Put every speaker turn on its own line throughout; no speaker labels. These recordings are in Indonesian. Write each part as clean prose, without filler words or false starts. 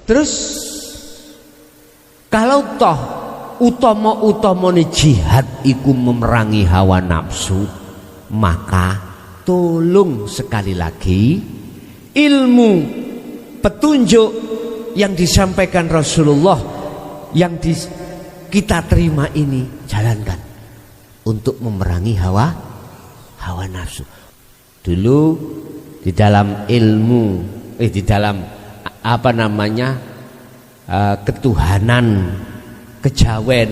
Terus kalau toh utama-utamane jihad iku memerangi hawa nafsu, maka tolong sekali lagi ilmu petunjuk yang disampaikan Rasulullah yang kita terima ini jalankan untuk memerangi hawa nafsu. Dulu di dalam ilmu di dalam ketuhanan kejawen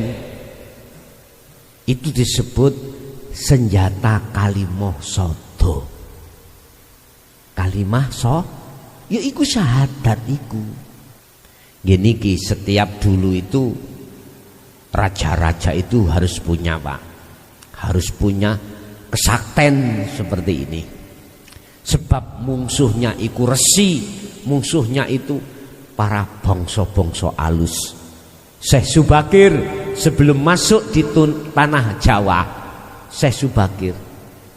itu disebut senjata kalimah sodo. Kalimah ya iku syahadat iku. Gini ki setiap dulu itu raja-raja itu harus punya Pak, harus punya kesakten seperti ini. Sebab musuhnya iku resi, musuhnya itu para bangsa-bangsa alus. Syekh Subakir sebelum masuk di tanah Jawa, Syekh Subakir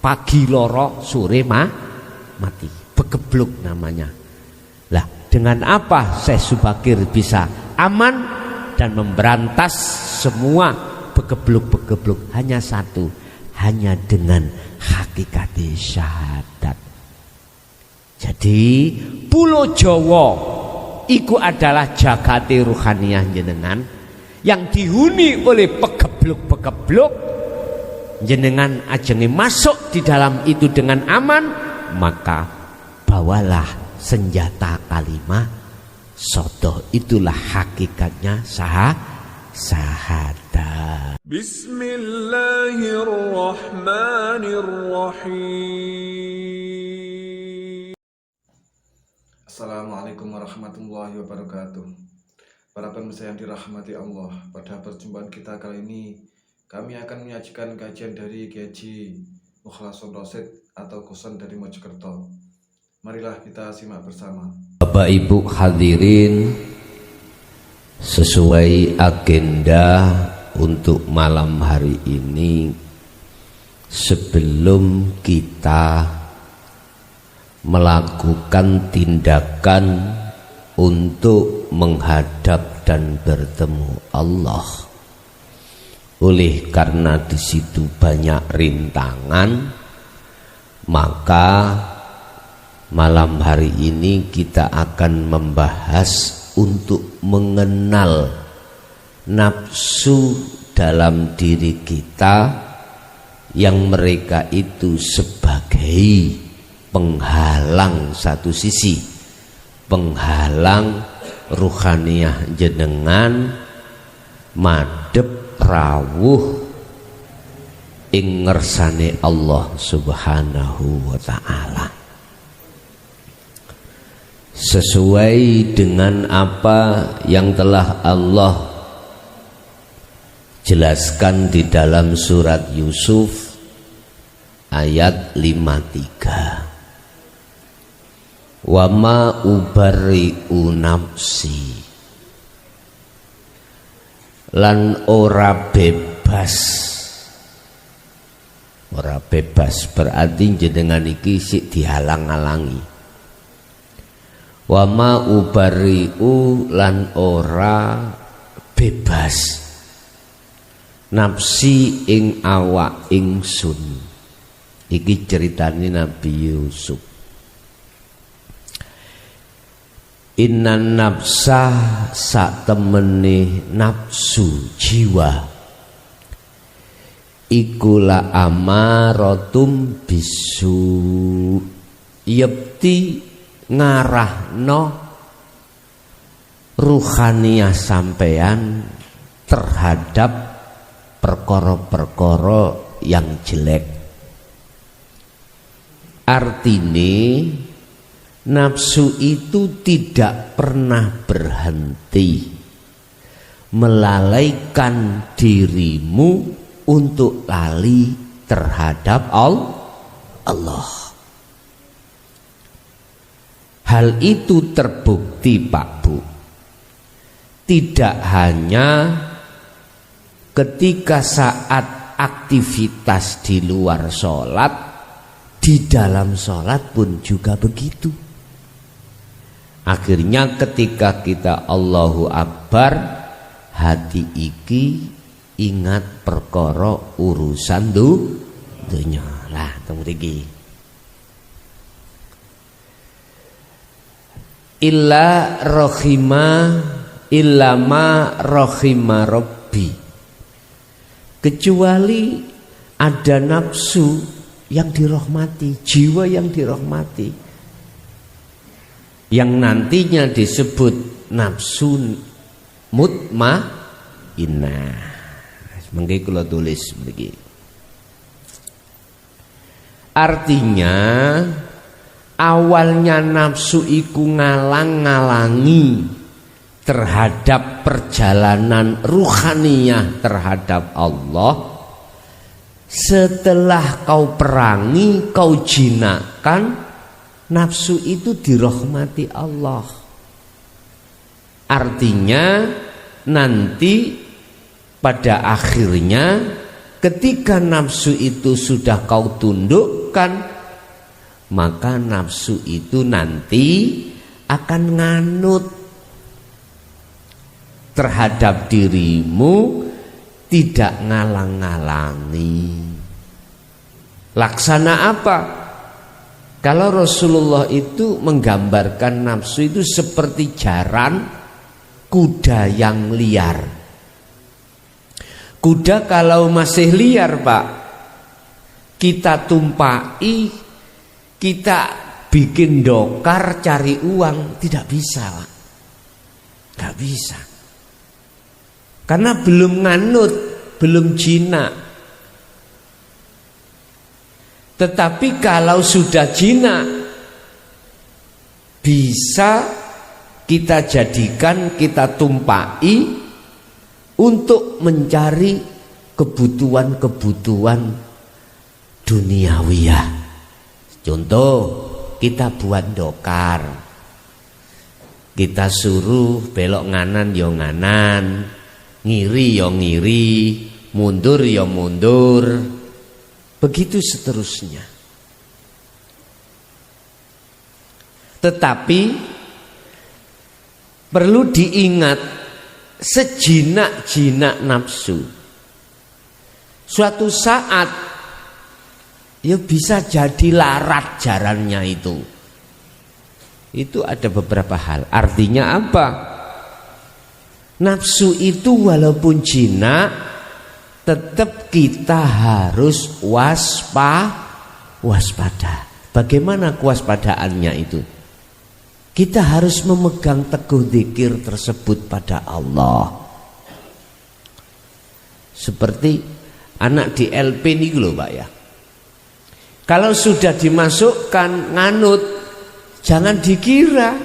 pagi loro sore mati, begebluk namanya. Lah dengan apa Syekh Subakir bisa aman dan memberantas semua begebluk-begebluk? Hanya satu, hanya dengan hakikat syahadat. Jadi Pulau Jawa iku adalah jagati ruhaniyah jenengan yang dihuni oleh pegebluk-pegebluk. Jenengan ajenge masuk di dalam itu dengan aman, maka bawalah senjata kalimah sodoh. Itulah hakikatnya syahadat.
Bismillahirrahmanirrahim. Assalamualaikum warahmatullahi wabarakatuh. Para pemirsa yang dirahmati Allah, pada perjumpaan kita kali ini kami akan menyajikan kajian dari Kiai Mukhlason Rosid atau Kuson dari Mojokerto. Marilah kita simak bersama.
Bapak Ibu hadirin, sesuai agenda untuk malam hari ini, sebelum kita melakukan tindakan untuk menghadap dan bertemu Allah, oleh karena di situ banyak rintangan, maka malam hari ini kita akan membahas untuk mengenal nafsu dalam diri kita yang mereka itu sebagai penghalang satu sisi, penghalang ruhaniyah jenengan madhep rawuh ing ngersane Allah Subhanahu wa taala. Sesuai dengan apa yang telah Allah jelaskan di dalam surat Yusuf ayat 53. Wa ma ubarri'u nafsi, lan ora bebas berarti jenengan iki sik dihalang-halangi. Wa ma ubarri'u, lan ora bebas nafsi ing awak ingsun. Iki ceritane Nabi Yusuf. Innan nafsa, sak temene nafsu jiwa, ikulah amaratum bisu, yepti ngarahno ruhaniyah sampean terhadap perkara-perkara yang jelek. Artine nafsu itu tidak pernah berhenti melalaikan dirimu untuk lali terhadap Allah. Hal itu terbukti Pak Bu, tidak hanya ketika saat aktivitas di luar sholat, di dalam sholat pun juga begitu. Akhirnya ketika kita Allahu Akbar, hati iki ingat perkara urusan dunya. Lah teng mriki. Illa ma rahima rabbi. Kecuali ada nafsu yang dirahmati, jiwa yang dirahmati, yang nantinya disebut nafsu mutmainnah. Mengki kula tulis begini. Artinya awalnya nafsu iku ngalang-ngalangi terhadap perjalanan ruhaniyah terhadap Allah. Setelah kau perangi, kau jinakkan, nafsu itu dirahmati Allah. Artinya nanti pada akhirnya ketika nafsu itu sudah kau tundukkan, maka nafsu itu nanti akan nganut terhadap dirimu, tidak ngalang-ngalangi. Laksana apa? Kalau Rasulullah itu menggambarkan nafsu itu seperti jaran kuda yang liar. Kuda kalau masih liar, Pak, kita tumpai, kita bikin dokar cari uang, tidak bisa, Pak. Tidak bisa. Karena belum nganut, belum jinak. Tetapi kalau sudah jinak, bisa kita jadikan, kita tumpai untuk mencari kebutuhan-kebutuhan duniawiyah. Contoh, kita buat dokar, kita suruh belok nganan ya nganan, ngiri ya ngiri, mundur ya mundur, begitu seterusnya. Tetapi perlu diingat, sejinak-jinak nafsu suatu saat ya bisa jadi larat jarannya itu. Itu ada beberapa hal. Artinya apa? Nafsu itu walaupun jinak, tetap kita harus waspada. Bagaimana kewaspadaannya itu? Kita harus memegang teguh zikir tersebut pada Allah. Seperti anak di LP ini loh, Pak ya. Kalau sudah dimasukkan nganut, jangan dikira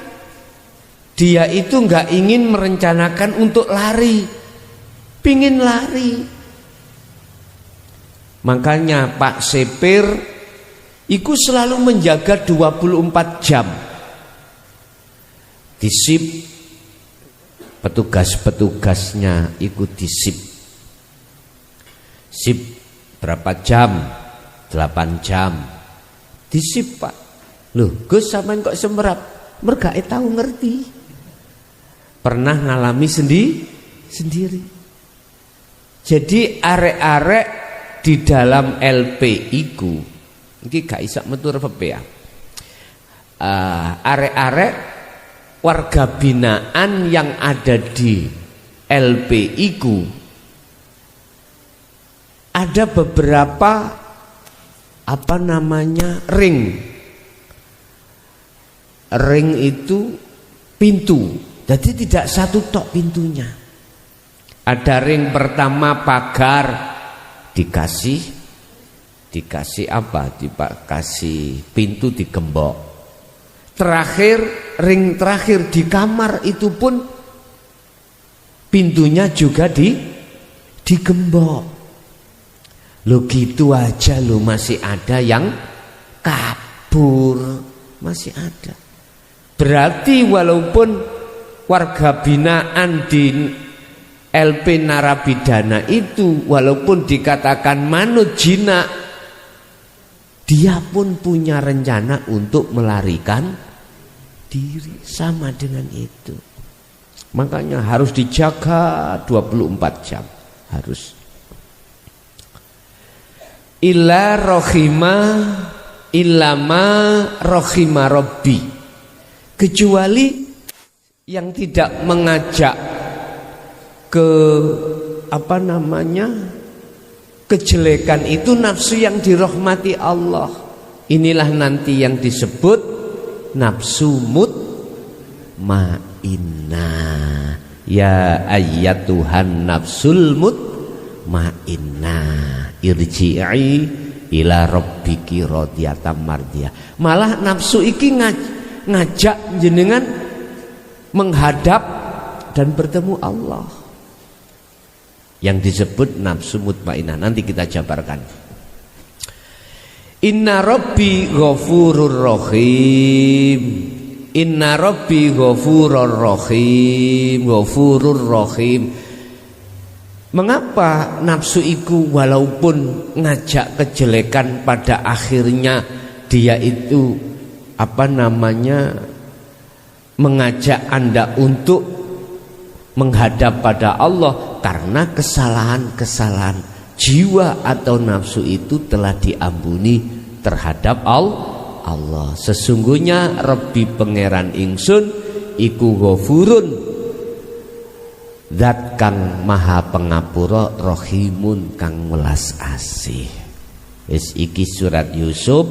dia itu nggak ingin merencanakan untuk lari, pingin lari. Makanya Pak Sepir iku selalu menjaga 24 jam. Disip petugas-petugasnya ikut disip. Sip berapa jam? 8 jam. Disip, Pak. Loh, Gus sampean kok semerap? Mergae tahu ngerti. Pernah ngalami sendiri. Jadi arek-arek di dalam LP iku iki gak iso metu ya. Arek-arek warga binaan yang ada di LP iku ada beberapa ring itu pintu. Jadi tidak satu tok pintunya. Ada ring pertama pagar, dikasih apa? Dikasih pintu digembok. Terakhir, ring terakhir di kamar itu pun pintunya juga digembok. Lo gitu aja lo masih ada yang kabur, masih ada. Berarti walaupun warga binaan di LP narapidana itu walaupun dikatakan manut jinak, dia pun punya rencana untuk melarikan diri, sama dengan itu. Makanya harus dijaga 24 jam, harus. Illa ma rohima Rabbi, kecuali yang tidak mengajak ke kejelekan itu nafsu yang dirahmati Allah. Inilah nanti yang disebut nafsu mutmainnah. Ya ayyatuhan nafsul mutmainnah, irji'i ila rabbiki radiyatan mardiyah. Malah nafsu iki ngajak jenengan menghadap dan bertemu Allah, yang disebut nafsu mutmainnah. Nanti kita jabarkan. Inna rabbi ghafurur rahim. Inna rabbi ghafurur rahim. Mengapa nafsu itu walaupun ngajak kejelekan, pada akhirnya dia itu mengajak Anda untuk menghadap pada Allah? Karena kesalahan-kesalahan jiwa atau nafsu itu telah diampuni terhadap Allah. Sesungguhnya Rabbi pangeran ingsun iku ghafurun, zat kang maha pengapura, rahimun kang welas asih. Wis iki surat Yusuf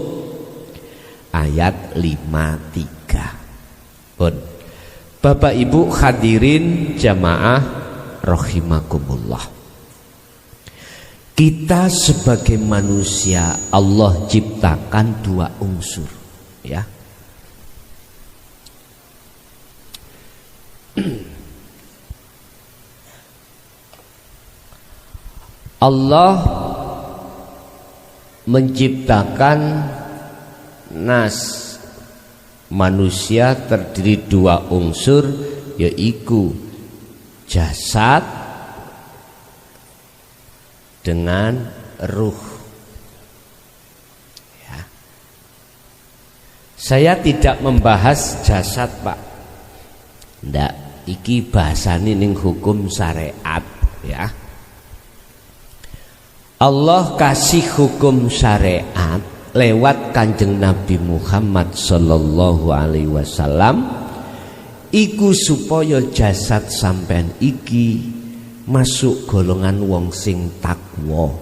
ayat 53. Pun Bapak Ibu hadirin jamaah rahimakumullah. Kita sebagai manusia Allah ciptakan dua unsur, ya. Allah menciptakan manusia terdiri dua unsur, yaitu jasad dengan ruh, ya. Saya tidak membahas jasad, Pak. Ndak, iki bahasane ning hukum syariat, ya. Allah kasih hukum syariat lewat Kanjeng Nabi Muhammad sallallahu alaihi wasallam iku supaya jasad sampean iki masuk golongan wong sing takwa,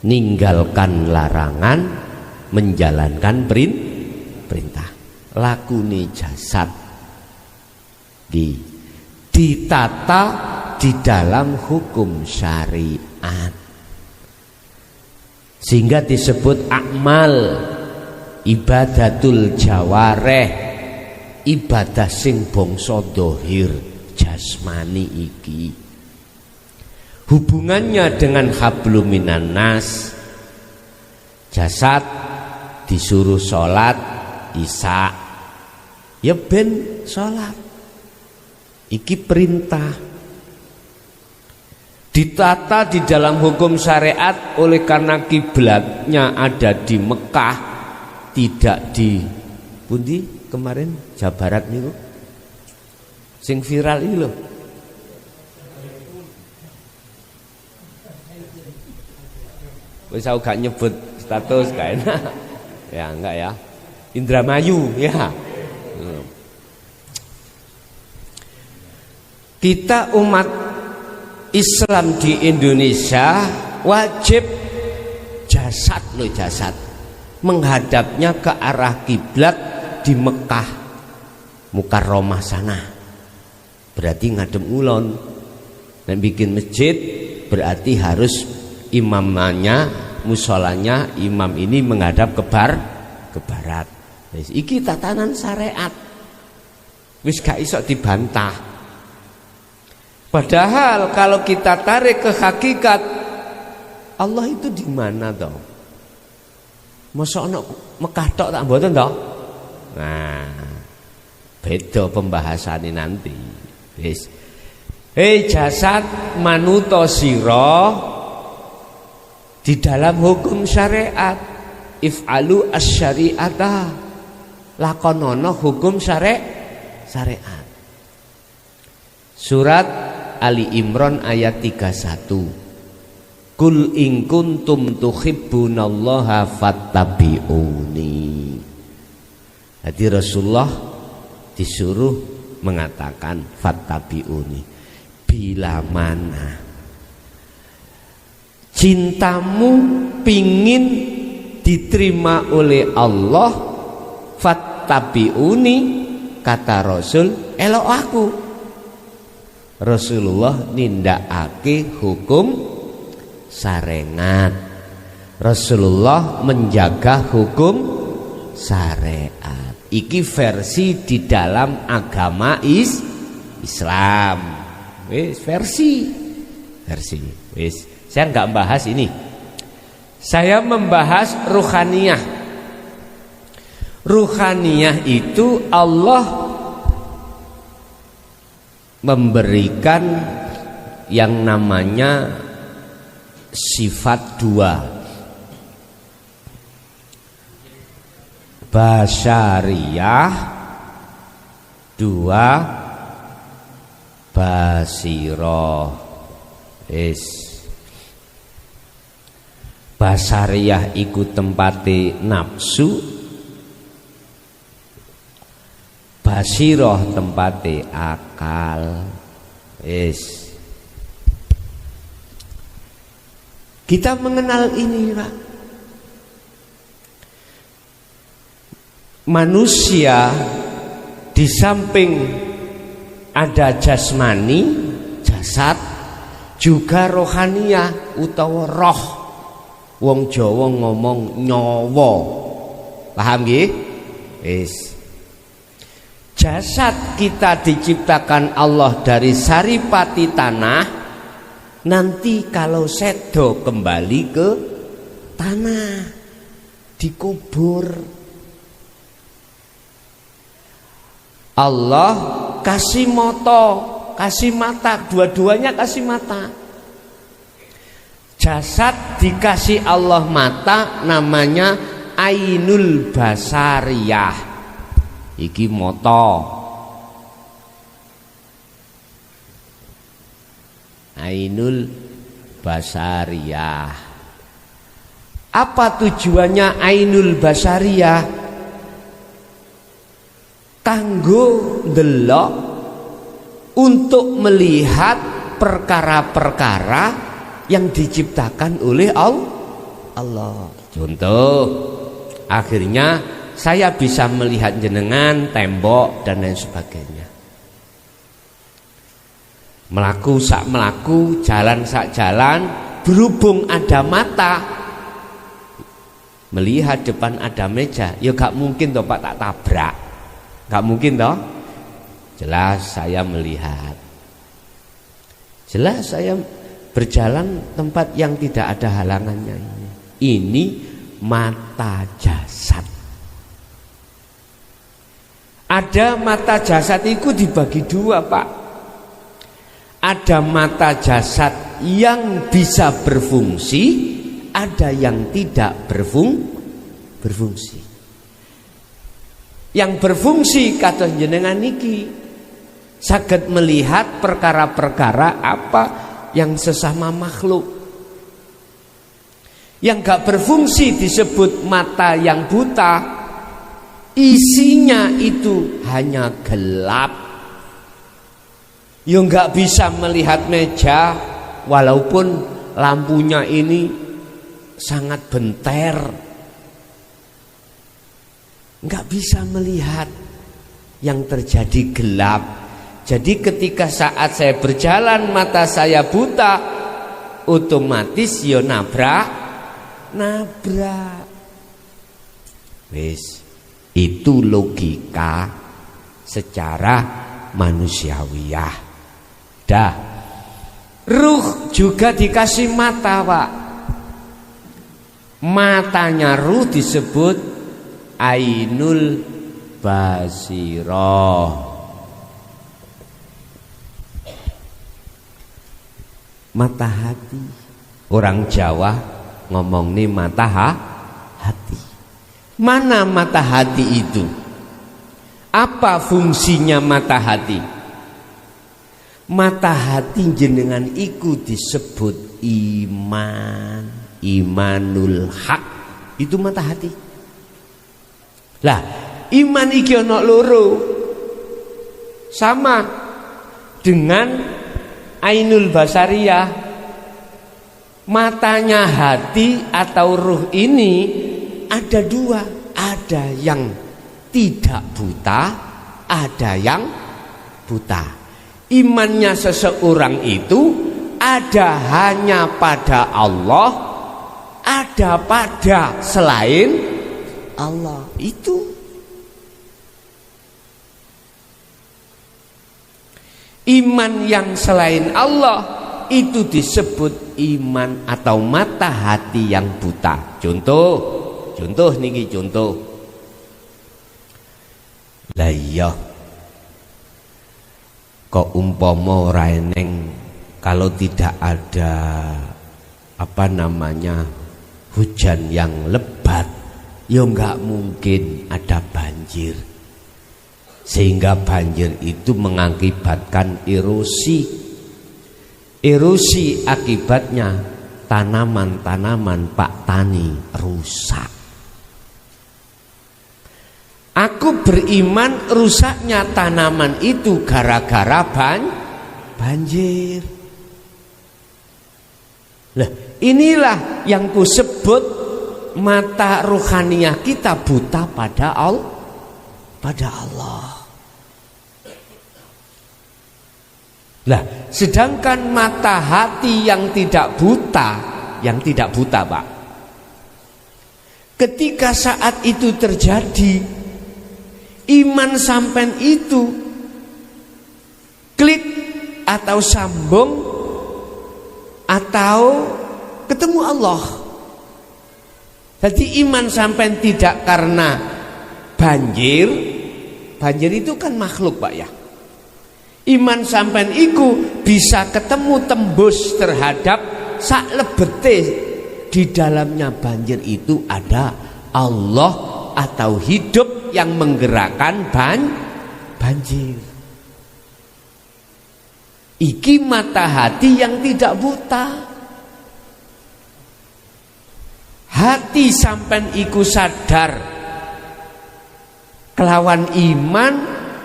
ninggalkan larangan, menjalankan perintah. Lakune jasad ditata di dalam hukum syariat, sehingga disebut akmal, ibadatul jawareh, ibadah sing bangsa dohir jasmani iki. Hubungannya dengan hablum minan nas, jasad disuruh sholat isya, ya ben sholat, iki perintah. Ditata di dalam hukum syariat oleh karena kiblatnya ada di Mekah, tidak di pundi kemarin Jawa Barat niku sing viral ini loh. Wis aku gak nyebut status gak enak. Ya enggak ya. Indramayu ya. Kita umat Islam di Indonesia wajib jasad menghadapnya ke arah kiblat di Mekah Mukarramah sana. Berarti ngadem ulon. Dan bikin masjid berarti harus imamnya, musolanya, imam ini menghadap ke barat. Iki tatanan syariat. Wis gak iso dibantah. Padahal kalau kita tarik ke hakikat, Allah itu di mana toh? Masa ana Mekah tok tak mboten toh? Nah, beda pembahasannya nanti. Wis. Jasad manuto sira di dalam hukum syariat, if'alu asy-syari'ata, lakonono hukum syariat. Surat Ali Imran ayat 31. Kul in kuntum tuhibbunallaha fattabi'uni. Jadi Rasulullah disuruh mengatakan fattabi'uni. Bila mana cintamu pingin diterima oleh Allah, fattabi'uni, kata Rasul, elok aku. Rasulullah nindakake hukum syariat. Rasulullah menjaga hukum syariat. Iki versi di dalam agama Islam. Wis versi. Wis, saya enggak bahas ini. Saya membahas ruhaniyah. Ruhaniyah itu Allah memberikan yang namanya sifat dua, basyariyah, dua basiroh. Basyariyah iku tempate nafsu, basiroh tempate akal. Kita mengenal ini, Pak. Manusia di samping ada jasmani, jasad, juga rohaniyah utawa roh. Wong Jawa ngomong nyawa. Paham nggih? Jasad kita diciptakan Allah dari saripati tanah. Nanti kalau sedo kembali ke tanah, dikubur. Allah kasih kasih mata, dua-duanya kasih mata. Jasad dikasih Allah mata, namanya ainul basariyah. Iki moto. Ainul basariyah. Apa tujuannya ainul basariyah? Kanggo ndelok, untuk melihat perkara-perkara yang diciptakan oleh Allah. Contoh, akhirnya saya bisa melihat jenengan, tembok dan lain sebagainya. Melaku sak melaku, jalan sak jalan, berhubung ada mata, melihat depan ada meja, ya gak mungkin toh Pak tak tabrak, gak mungkin toh. Jelas saya melihat, jelas saya berjalan tempat yang tidak ada halangannya. Ini mata jasad. Ada mata jasad itu dibagi dua, Pak. Ada mata jasad yang bisa berfungsi, ada yang tidak berfungsi. Yang berfungsi kata jenengan niki saged melihat perkara-perkara apa yang sesama makhluk. Yang gak berfungsi disebut mata yang buta. Isinya itu hanya gelap. Ya gak bisa melihat meja walaupun lampunya ini sangat benter. Gak bisa melihat, yang terjadi gelap. Jadi ketika saat saya berjalan mata saya buta, otomatis ya nabrak. Wis, itu logika secara manusiawiyah. Dah. Ruh juga dikasih mata, Pak. Matanya ruh disebut ainul basirah. Mata hati. Orang Jawa ngomong nih mata hati. Mana mata hati itu? Apa fungsinya mata hati? Mata hati jenengan iku disebut iman, imanul haq. Itu mata hati. Lah, iman iki ana loro. Sama dengan ainul basariyah. Matanya hati atau ruh ini ada dua. Ada yang tidak buta, ada yang buta. Imannya seseorang itu ada hanya pada Allah, ada pada selain Allah. Itu iman yang selain Allah itu disebut iman atau mata hati yang buta. Contoh niki contoh. Lah iya, kok umpama ora eneng, kalau tidak ada hujan yang lebat, ya enggak mungkin ada banjir. Sehingga banjir itu mengakibatkan erosi. Erosi akibatnya tanaman-tanaman Pak Tani rusak. Aku beriman rusaknya tanaman itu gara-gara banjir. Lah, inilah yang kusebut mata rohaniah kita buta pada Allah. Lah, sedangkan mata hati yang tidak buta Pak. Ketika saat itu terjadi, iman sampean itu klik atau sambung atau ketemu Allah. Jadi iman sampean tidak karena banjir itu kan makhluk Pak ya. Iman sampean iku bisa ketemu tembus terhadap sak lebete di dalamnya banjir itu ada Allah atau hidup yang menggerakkan banjir. Iki mata hati yang tidak buta. Hati sampean iku sadar kelawan iman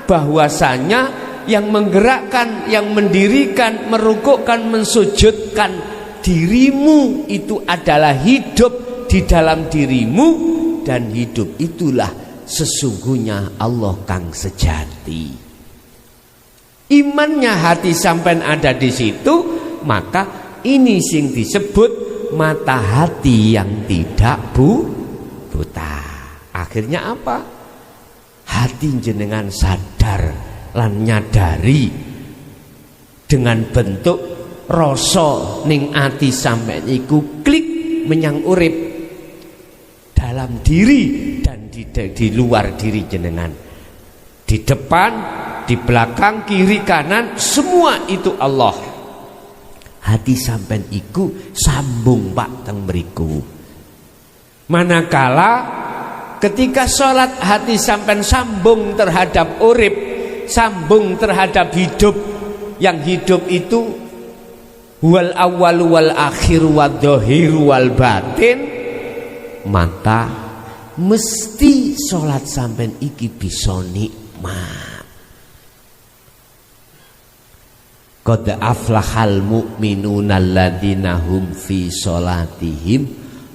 bahwasanya yang menggerakkan, yang mendirikan, merukukkan, mensujudkan dirimu itu adalah hidup di dalam dirimu, dan hidup itulah sesungguhnya Allah kang sejati. Imannya hati sampean ada di situ, maka ini sing disebut mata hati yang tidak buta. Akhirnya apa? Hati jenengan sadar lan nyadari dengan bentuk rasa ning ati sampean iku klik menyang urip dalam diri dan di luar diri jenengan, di depan, di belakang, kiri, kanan, semua itu Allah. Hati sampean iku sambung Pak teng mriku. Manakala ketika sholat hati sampean sambung terhadap urip, sambung terhadap hidup, yang hidup itu wal awwal wal akhir wal dhahir wal batin, maka mesti sholat sampean iki bisa nikmat. Qad aflahal mu'minuna alladzina hum fi sholatihim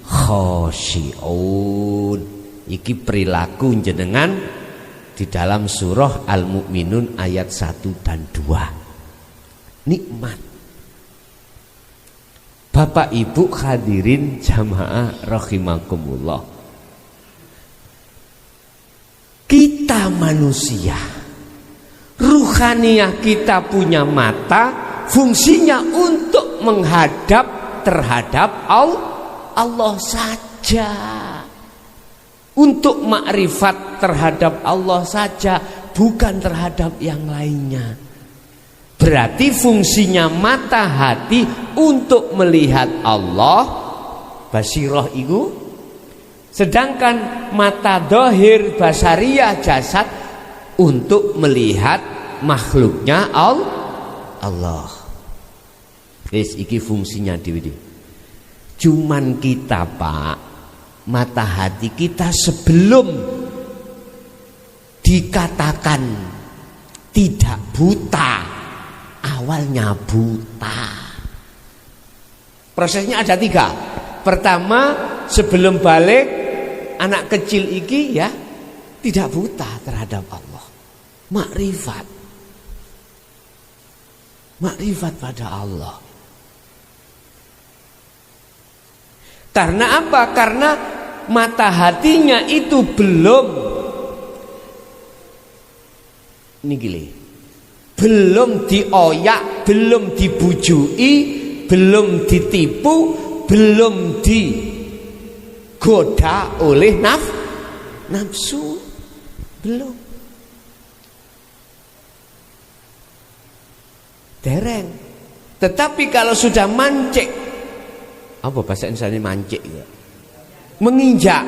khashi'un. Iki perilaku jenengan di dalam surah Al-Mu'minun ayat 1 dan 2. Nikmat. Bapak Ibu hadirin jamaah rahimakumullah. Kita manusia, ruhaniah kita punya mata, fungsinya untuk menghadap terhadap Allah saja, untuk makrifat terhadap Allah saja, bukan terhadap yang lainnya. Berarti fungsinya mata hati untuk melihat Allah, basirah itu. Sedangkan mata dohir basariyah jasad untuk melihat makhluknya Allah. Wis iki fungsinya dhewe. Cuman kita Pak, mata hati kita sebelum dikatakan tidak buta, awalnya buta. Prosesnya ada 3. Pertama, sebelum balik anak kecil iki ya tidak buta terhadap Allah. Makrifat pada Allah. Karena apa? Karena mata hatinya itu belum dioyak, belum dibujui, belum ditipu, belum digoda oleh nafsu, belum. Dereng. Tetapi kalau sudah mancik, apa bahasa Indonesia mancik ya? Menginjak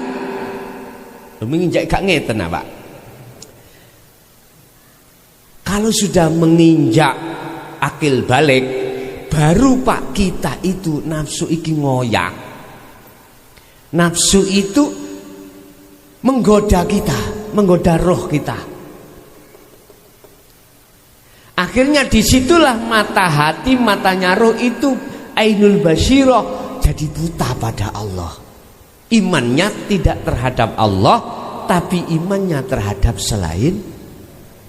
gak ngeten Pak. Kalau sudah menginjak akil balik, baru Pak kita itu nafsu iki ngoyak. Nafsu itu menggoda kita, menggoda roh kita. Akhirnya disitulah mata hati, matanya roh itu ainul basyirah, jadi buta pada Allah. Imannya tidak terhadap Allah, tapi imannya terhadap selain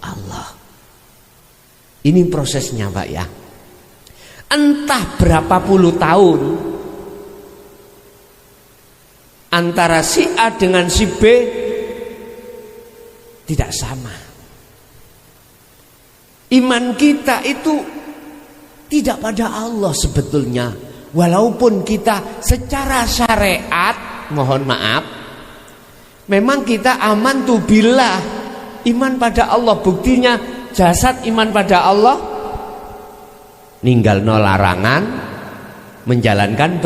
Allah. Ini prosesnya Pak ya. Entah berapa puluh tahun antara si A dengan si B tidak sama. Iman kita itu tidak pada Allah sebetulnya. Walaupun kita secara syariat, mohon maaf, memang kita aman tuh billah, iman pada Allah. Buktinya jasad iman pada Allah, ninggal no larangan, menjalankan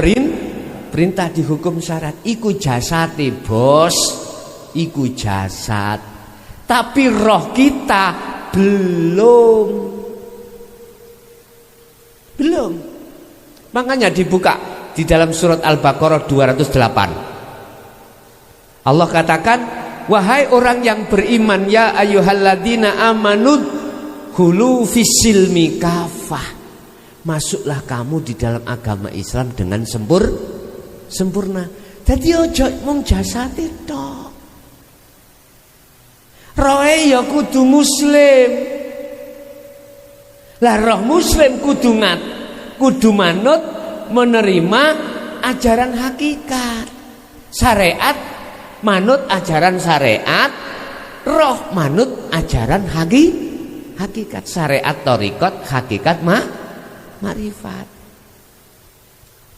perintah di hukum syarat. Iku jasad bos, iku jasad. Tapi roh kita belum. Makanya dibuka di dalam surat Al-Baqarah 208. Allah katakan, wahai orang yang beriman, ya ayyuhalladzina amanu khulu fisilmi kafah. Masuklah kamu di dalam agama Islam dengan sempurna. Jadi ojo mung jasate tok. Rohe ya kudu muslim. Lah roh muslim kudu manut menerima ajaran hakikat. Syariat manut ajaran syariat, roh manut ajaran hakikat. Syariat thariqat, hakikat makrifat.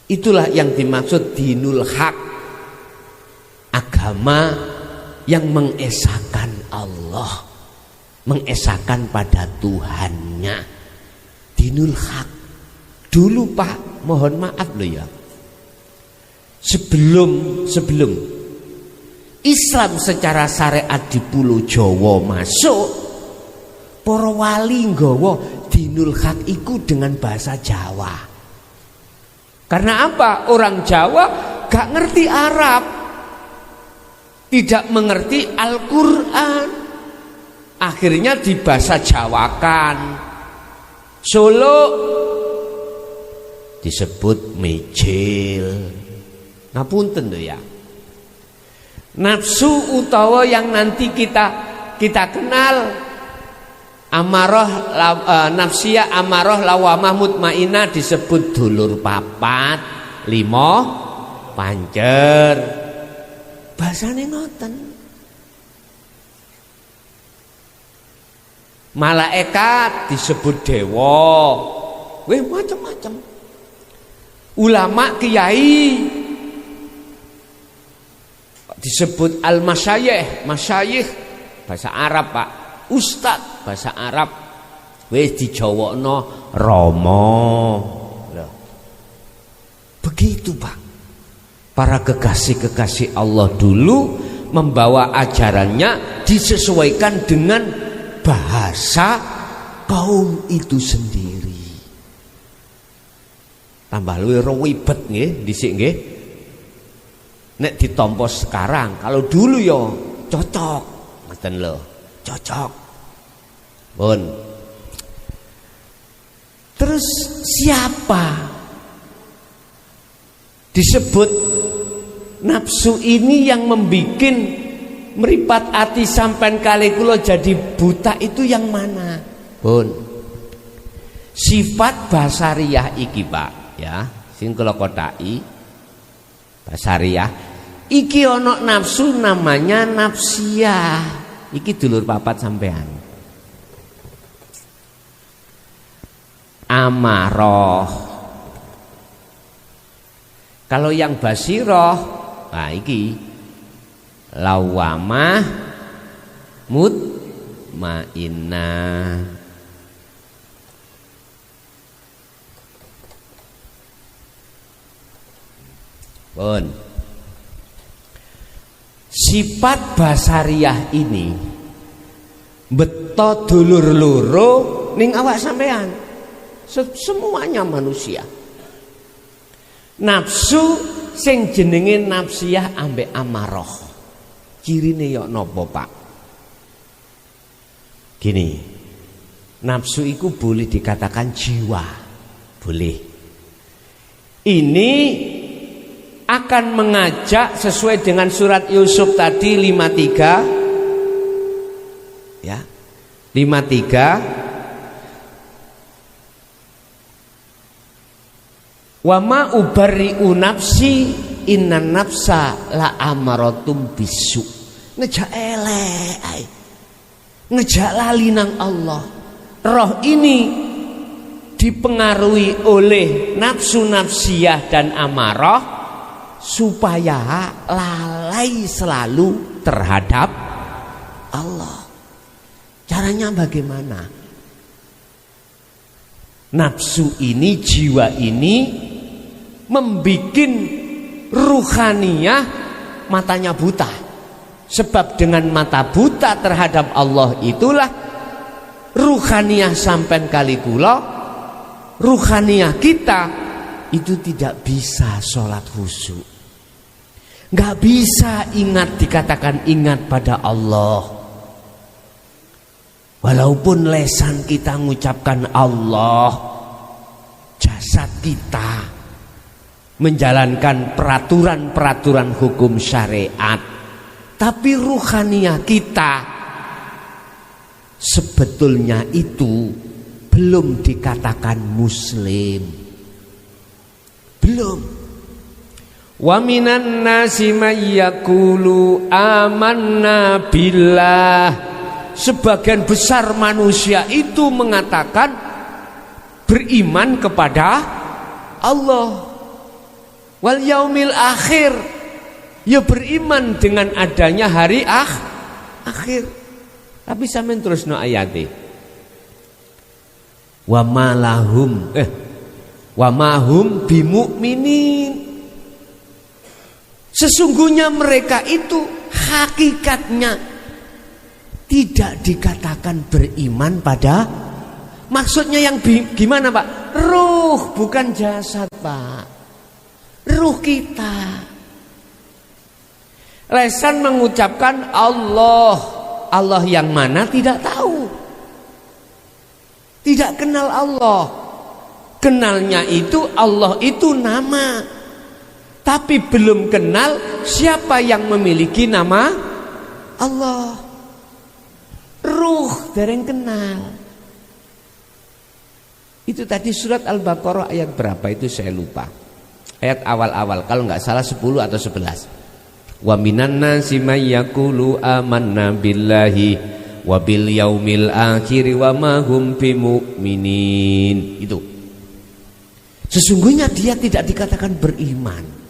Itulah yang dimaksud dinul haq, agama yang mengesahkan Allah, mengesahkan pada Tuhannya. Dinul haq. Dulu Pak, mohon maaf loh ya, sebelum Islam secara syariat di Pulau Jawa masuk, para wali nggawa dinul haq iku dengan bahasa Jawa. Karena apa? Orang Jawa gak ngerti Arab, tidak mengerti Al-Quran, akhirnya dibahasa Jawakan. Solo disebut mejil. Ngapunten lho ya. Nafsu utawa yang nanti kita kenal amarah, nafsiyah, amarah, lawamah, mutmainah disebut dulur papat, 5 panjer. Bahasane ngoten. Malaikat disebut dewa. Weh macam-macam. Ulama kiai disebut al-masyayikh, masyayikh bahasa Arab Pak. Ustad bahasa Arab. Wis dijawakno Rama. Begitu Pak. Para kekasih-kekasih Allah dulu membawa ajarannya disesuaikan dengan bahasa kaum itu sendiri. Tambah luwih ribet nggih dhisik nggih. Nek ditampa sekarang, kalau dulu ya cocok, ngoten lho, cocok. Pun. Terus siapa disebut nafsu ini yang membikin meripat ati sampean kali kula jadi buta itu yang mana? Pun. Sifat basariyah iki, Pak, ya. Sing kula kothaki basariyah iki ana nafsu namanya nafsiyah. Iki dulur papat sampean. Amarah. Kalau yang basiroh, nah iki lawamah mutmainnah. Pun. Sifat basariyah ini beto dulur loro ning awak sampean. Semuanya manusia. Nafsu sing jenenge nafsiyah ambek amarah. Cirine yo napa, Pak? Gini. Nafsu iku boleh dikatakan jiwa. Boleh. Ini akan mengajak sesuai dengan surat Yusuf tadi 53. Ya. 53. Wa ma ubarri'u nafsi innan nafsa la amaratum bisu. Ngejak elek ae. Ngejak lali nang Allah. Roh ini dipengaruhi oleh nafsu nafsiyah dan amarah supaya lalai selalu terhadap Allah. Caranya bagaimana? Nafsu ini, jiwa ini membikin ruhaniyah matanya buta. Sebab dengan mata buta terhadap Allah itulah ruhaniyah sampean kali kula, ruhaniyah kita itu tidak bisa sholat khusyuk, nggak bisa ingat, dikatakan ingat pada Allah. Walaupun lesan kita mengucapkan Allah, jasad kita menjalankan peraturan-peraturan hukum syariat, tapi ruhaniyah kita sebetulnya itu belum dikatakan muslim. Belum. Wa minan nasi may yaqulu amanna billah. Sebagian besar manusia itu mengatakan beriman kepada Allah. Wal yaumil akhir, ya beriman dengan adanya hari akhir. Tapi sampean terusno ayate. Wa mahum bimu'minin. Sesungguhnya mereka itu hakikatnya tidak dikatakan beriman pada, maksudnya yang gimana, Pak? Ruh, bukan jasad, Pak. Ruh kita. Lesan mengucapkan Allah. Allah yang mana tidak tahu. Tidak kenal Allah. Kenalnya itu Allah itu nama. Tapi belum kenal siapa yang memiliki nama Allah. Ruh dereng kenal. Itu tadi surat Al-Baqarah ayat berapa itu saya lupa. Ayat awal-awal, kalau nggak salah 10 atau 11. Wa minan nasi may yaqulu amanna billahi wa bil yaumil akhir wa ma hum bimu'minin. Itu. Sesungguhnya dia tidak dikatakan beriman.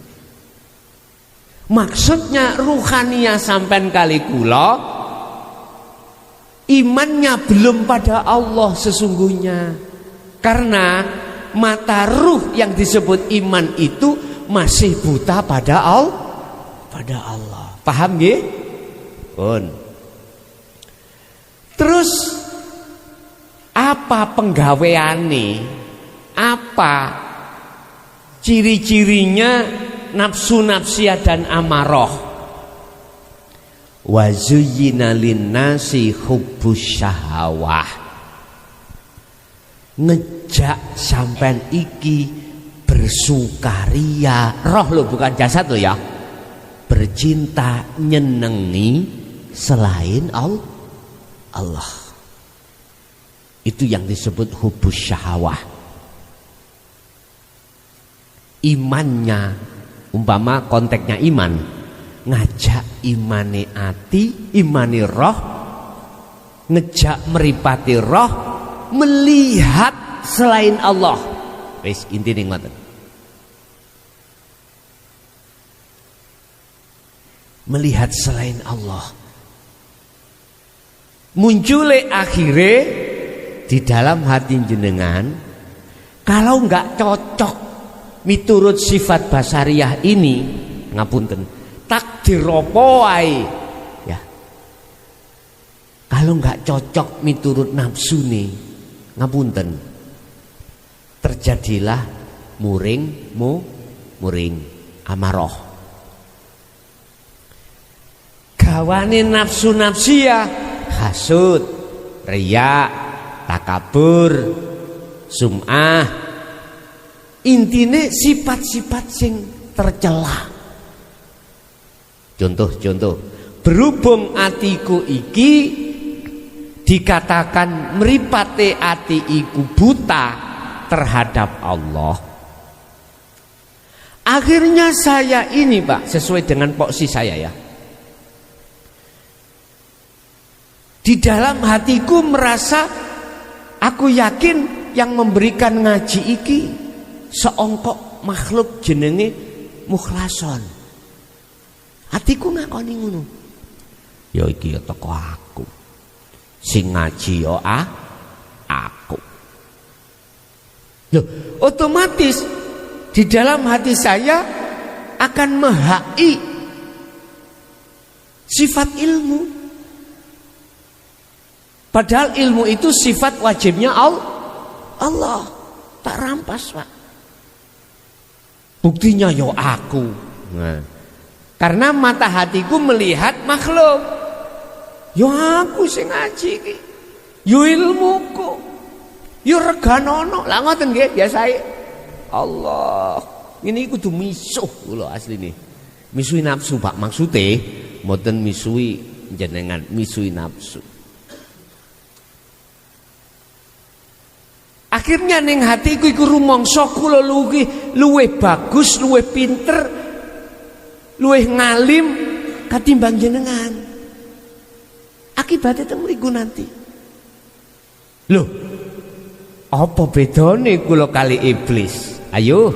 Maksudnya ruhaniyah sampean kali kula imannya belum pada Allah sesungguhnya. Karena mata ruh yang disebut iman itu masih buta pada Allah. Paham nggih? Pun. Terus Apa penggaweane? Apa ciri-cirinya nafsu-nafsiyah dan amarah? Wa zuyyina linnasi hubbus syahawah. Ngejak sampean iki bersukaria, roh lo bukan jasad lo ya. Bercinta nyenengi selain Allah. Itu yang disebut hubbus syahawah. Imannya, umpama konteksnya iman, ngajak imane ati, imane roh, ngejak meripati roh, melihat selain Allah. Wis intine ngoten. Melihat selain Allah. Muncule akhire di dalam hati jenengan, kalau nggak cocok miturut sifat basariah ini, ngapunten, takdir apa wae ya. Kalau nggak cocok miturut nafsu nih, ngapunten, terjadilah muring amarah. Gawane nafsu-nafsiyah, hasud, riya, takabur, sum'ah, intine sifat-sifat sing tercela. Contoh, berhubung atiku iki dikatakan mripate ati iku buta terhadap Allah. Akhirnya saya ini Pak, sesuai dengan poksi saya ya, di dalam hatiku merasa, aku yakin yang memberikan ngaji iki seongkok makhluk jenenge mukhlason. Hatiku ngakoni ngono. Ya iki ya teko aku. Sing ngaji yo aku. Loh, otomatis di dalam hati saya akan mehai sifat ilmu. Padahal ilmu itu sifat wajibnya Allah. Tak rampas Pak. Buktinya yo aku. Nah, karena mata hatiku melihat makhluk. Yo aku sing ngaji iki. Yo ilmuku. Yo reganono. Lah ngoten nggih biasae. Allah. Ini kudu misuh kula asline. Misuhi nafsu Pak, maksude mboten misuhi jenengan, misuhi nafsu. Akhirnya ning hatiku iku rumangsa kula luwih bagus, luwih pinter, luwih ngalim katimbang jenengan. Akibatnya teng mriku nanti. Loh, apa bedane kula kali iblis? Ayo.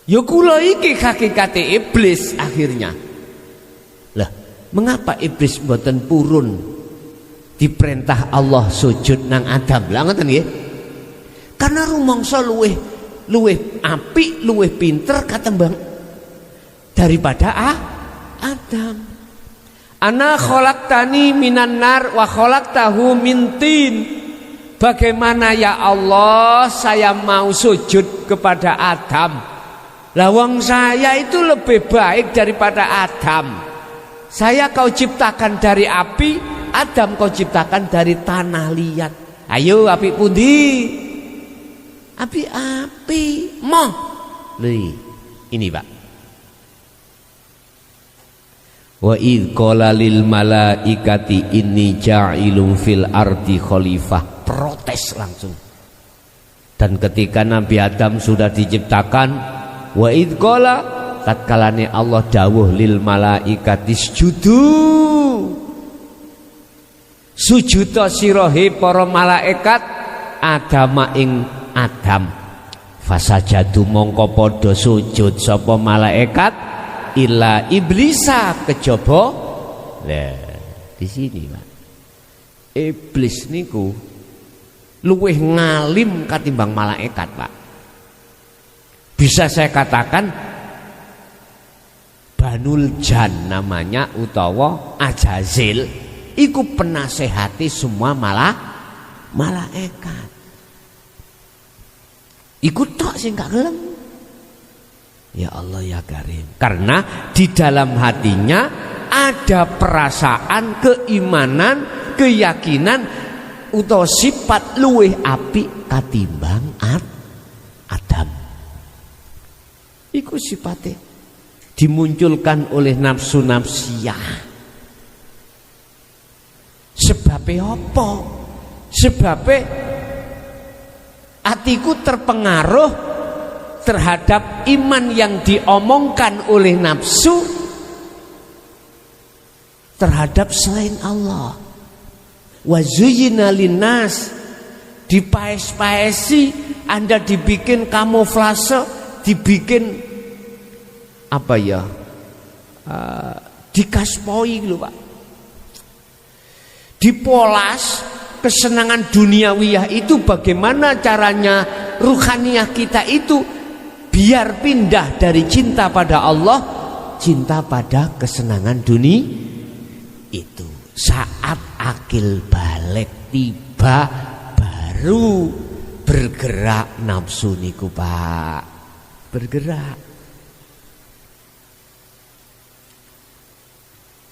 Ya kula iki hakikate iblis akhirnya. Lah, mengapa iblis mboten purun diperintah Allah sujud nang Adam? Lah ngoten nggih. Karena rumangsa luwih apik, luwih pinter katembang daripada Adam. Ana khalaqtani minan nar wa khalaqtahu min tin. Bagaimana ya Allah saya mau sujud kepada Adam? Lah wong saya itu lebih baik daripada Adam. Saya kau ciptakan dari api, Adam kau ciptakan dari tanah liat. Ayo api pundi? Api moh. Lih, ini Pak. Wa id qala lil malaikati inni ja'ilun fil ardi khalifah. Protes langsung. Dan ketika Nabi Adam sudah diciptakan, wa id qala, tatkalane Allah dawuh lil malaikati sujudu. Sujuda sirahe para malaikat Adama ing Adam. Fasajadu mongko padha sujud sapa malaikat illa iblisa kejaba. Lah di sini Pak, iblis niku luwih ngalim katimbang malaikat Pak. Bisa saya katakan Banul Jan namanya, utawa Ajazil, iku penasehati semua malaikat. Iku tok sing gak gelem. Ya Allah ya Karim. Karena di dalam hatinya ada perasaan, keimanan, keyakinan utawa sifat luwih apik katimbang Adam. Iku sifatnya dimunculkan oleh nafsu nafsiyah. Sebabnya apa? Sebabnya hatiku terpengaruh terhadap iman yang diomongkan oleh nafsu terhadap selain Allah. Wa zuyyina linnas, dipaes-paesi, Anda dibikin kamuflase, dibikin apa ya, dikaspoi lho Pak, dipolas. Kesenangan duniawiyah itu bagaimana caranya ruhaniyah kita itu biar pindah dari cinta pada Allah, cinta pada kesenangan dunia itu. Saat akil balik tiba baru bergerak nafsu niku Pak, bergerak.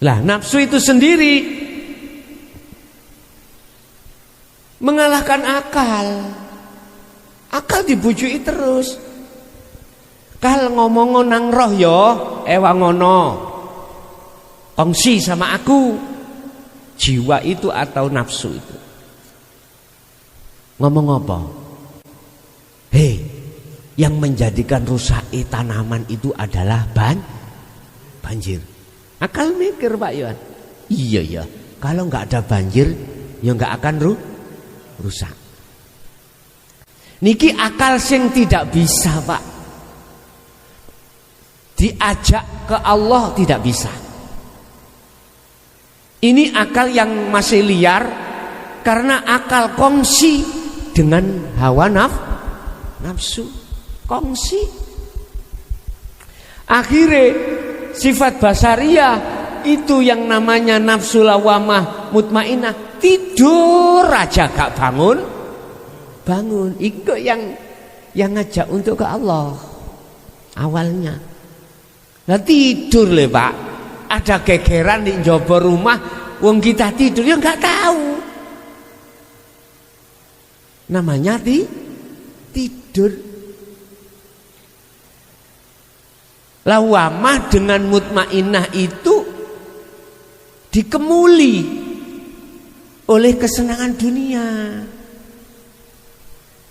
Lah nafsu itu sendiri mengalahkan akal. Akal dibujui terus. Kal ngomong nang roh yo, ewangono. Kongsi sama aku. Jiwa itu atau nafsu itu. Ngomong apa? Hei, yang menjadikan rusak tanaman itu adalah banjir. Akal mikir Pak Yohan. Iya ya, kalau nggak ada banjir, ya nggak akan rusak. Niki akal sing tidak bisa Pak. Diajak ke Allah tidak bisa. Ini akal yang masih liar karena akal kongsi dengan hawa nafsu. Kongsi. Akhirnya sifat basariyah itu yang namanya nafsu lawamah mutmainah tidur aja gak bangun. Itu yang ngajak untuk ke Allah awalnya. Nah tidur le Pak, ada gegeran di njaba rumah, wong kita tidur ya nggak tahu. Namanya tidur. Lawamah dengan mutmainah itu dikemuli oleh kesenangan dunia.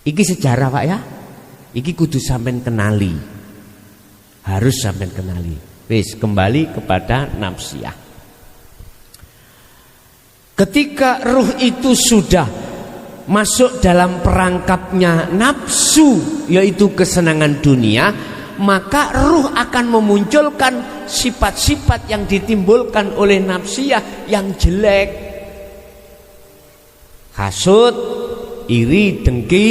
Iki sejarah Pak ya. Iki kudu sampean kenali. Harus sampean kenali. Wis kembali kepada nafsiyah. Ketika ruh itu sudah masuk dalam perangkapnya nafsu, yaitu kesenangan dunia, maka ruh akan memunculkan sifat-sifat yang ditimbulkan oleh nafsiyah yang jelek. Hasud, iri, dengki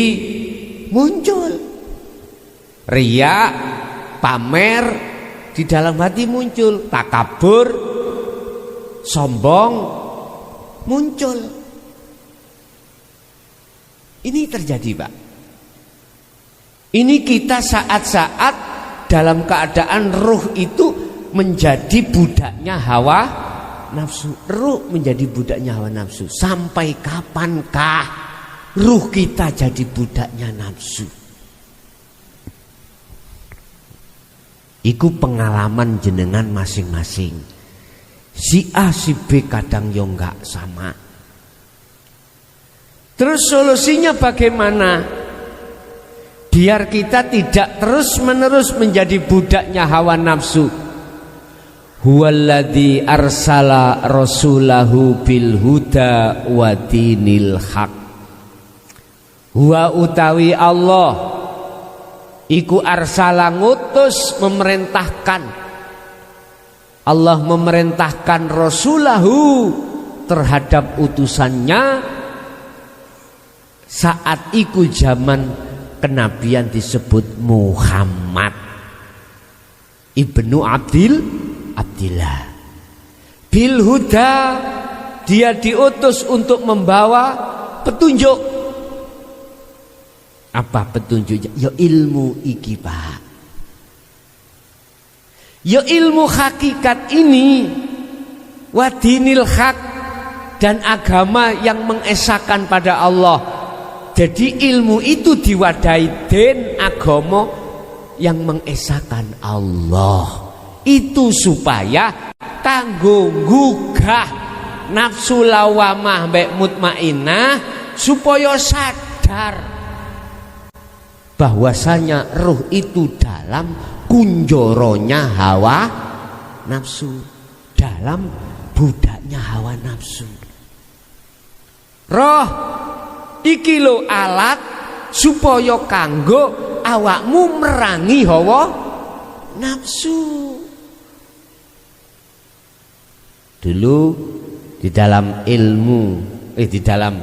muncul. Riya, pamer di dalam hati muncul. Takabur, sombong muncul. Ini terjadi Pak. Ini kita saat-saat dalam keadaan ruh itu menjadi budaknya hawa nafsu. Ruh menjadi budaknya hawa nafsu. Sampai kapankah ruh kita jadi budaknya nafsu? Iku pengalaman jenengan masing-masing. Si A si B kadang yo enggak sama. Terus solusinya bagaimana? Biar kita tidak terus-menerus menjadi budaknya hawa nafsu. Huwallazi arsala rasulahu bil huda wa dinil haq. Huwa utawi Allah iku arsala ngutus, memerintahkan. Allah memerintahkan rasulahu terhadap utusannya saat iku zaman kenabian disebut Muhammad ibnu Abdillah. Bil huda, dia diutus untuk membawa petunjuk. Apa petunjuknya? Ya ilmu iki, Pak. Ya ilmu hakikat ini, wadinil hak, dan agama yang mengesahkan pada Allah. Jadi ilmu itu diwadahi din agama yang mengesahkan Allah. Itu supaya kanggo gugah nafsu lawamah mbek mutmainah, supaya sadar bahwasanya ruh itu dalam kunjoronya hawa nafsu, dalam budaknya hawa nafsu. Roh iki lho alat supaya kanggo awakmu merangi hawa nafsu. Dulu di dalam ilmu di dalam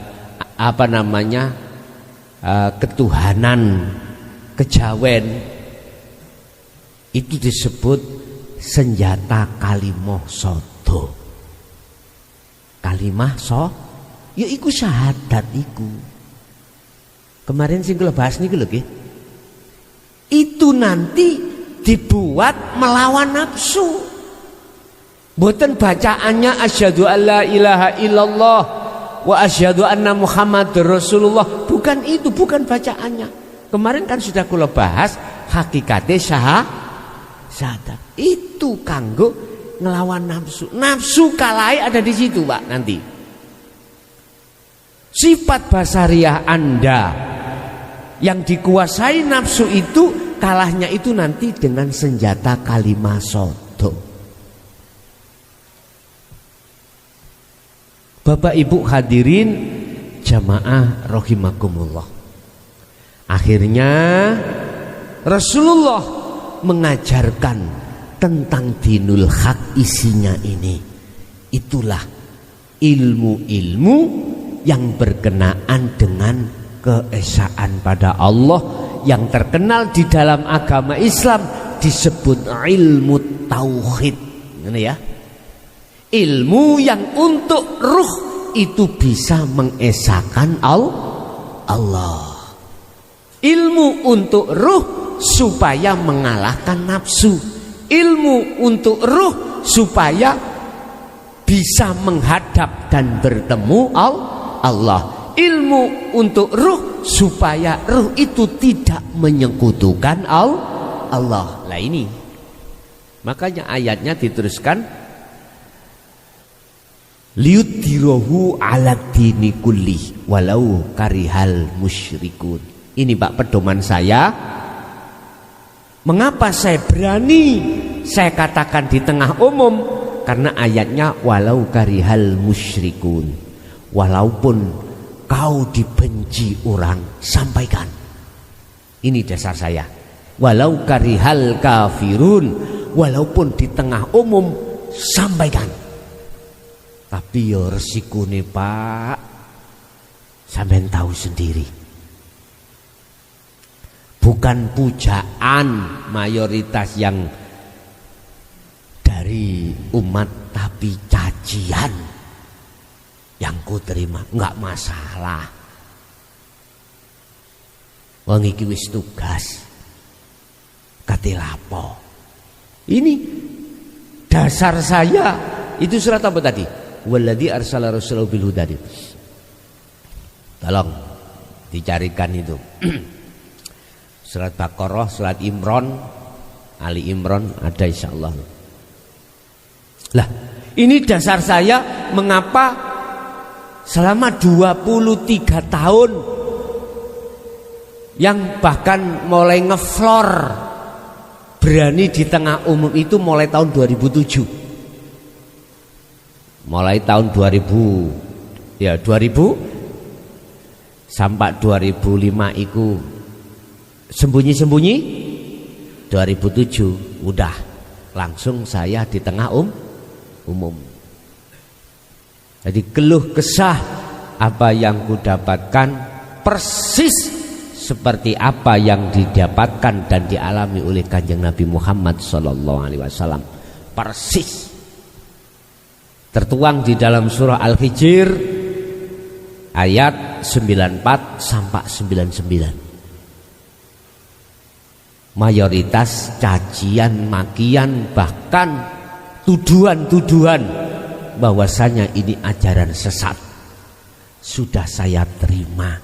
apa namanya ketuhanan kejawen itu disebut senjata kalimah sodo. Kalimah ya iku syahadat iku. Kemarin sing kula bahas niku lho nggih. Itu nanti dibuat melawan nafsu. Mboten bacaannya asyhadu alla ilaha illallah wa asyhadu anna muhammadur rasulullah. Bukan itu, bukan bacaannya. Kemarin kan sudah kula bahas hakikate syahadat. Itu kanggo ngelawan nafsu. Nafsu kalai ada di situ, Pak, nanti. Sifat basariah Anda yang dikuasai nafsu itu, kalahnya itu nanti dengan senjata kalimah sodo. Bapak Ibu hadirin jamaah rahimakumullah. Akhirnya Rasulullah mengajarkan tentang dinul haq, isinya ini. Itulah ilmu-ilmu yang berkenaan dengan keesaan pada Allah, yang terkenal di dalam agama Islam disebut ilmu tauhid. Ini ya. Ilmu yang untuk ruh itu bisa mengesahkan Allah. Ilmu untuk ruh supaya mengalahkan nafsu. Ilmu untuk ruh supaya bisa menghadap dan bertemu Allah. Ilmu untuk ruh supaya ruh itu tidak menyekutukan Allah. Lah ini. Makanya ayatnya diteruskan liyudhirahu ala dini kulli walau karihal musyrikun. Ini Pak pedoman saya. Mengapa saya berani saya katakan di tengah umum? Karena ayatnya walau karihal musyrikun. Walaupun kau dibenci orang, sampaikan. Ini dasar saya. Walau karihal kafirun, walaupun di tengah umum, sampaikan. Tapi ya resikune Pak, sampean tahu sendiri. Bukan pujaan mayoritas yang dari umat, tapi cacian yang ku terima. Enggak masalah. Wong iki wis tugas. Kate lapo. Ini dasar saya. Itu surat apa tadi? Walladzi arsala rasulahu bil huda. Tolong dicarikan itu. Surat Baqarah, surat Imran, Ali Imran ada insyaallah. Lah, ini dasar saya mengapa selama 23 tahun yang bahkan mulai ngeflor berani di tengah umum itu mulai tahun 2007. Mulai tahun 2000 sampai 2005 itu sembunyi-sembunyi. 2007 udah langsung saya di tengah umum. Jadi keluh kesah apa yang kudapatkan persis seperti apa yang didapatkan dan dialami oleh Kanjeng Nabi Muhammad SAW. Persis tertuang di dalam surah Al-Hijr ayat 94 sampai 99. mayoritas cacian, makian, bahkan tuduhan-tuduhan bahwasanya ini ajaran sesat sudah saya terima,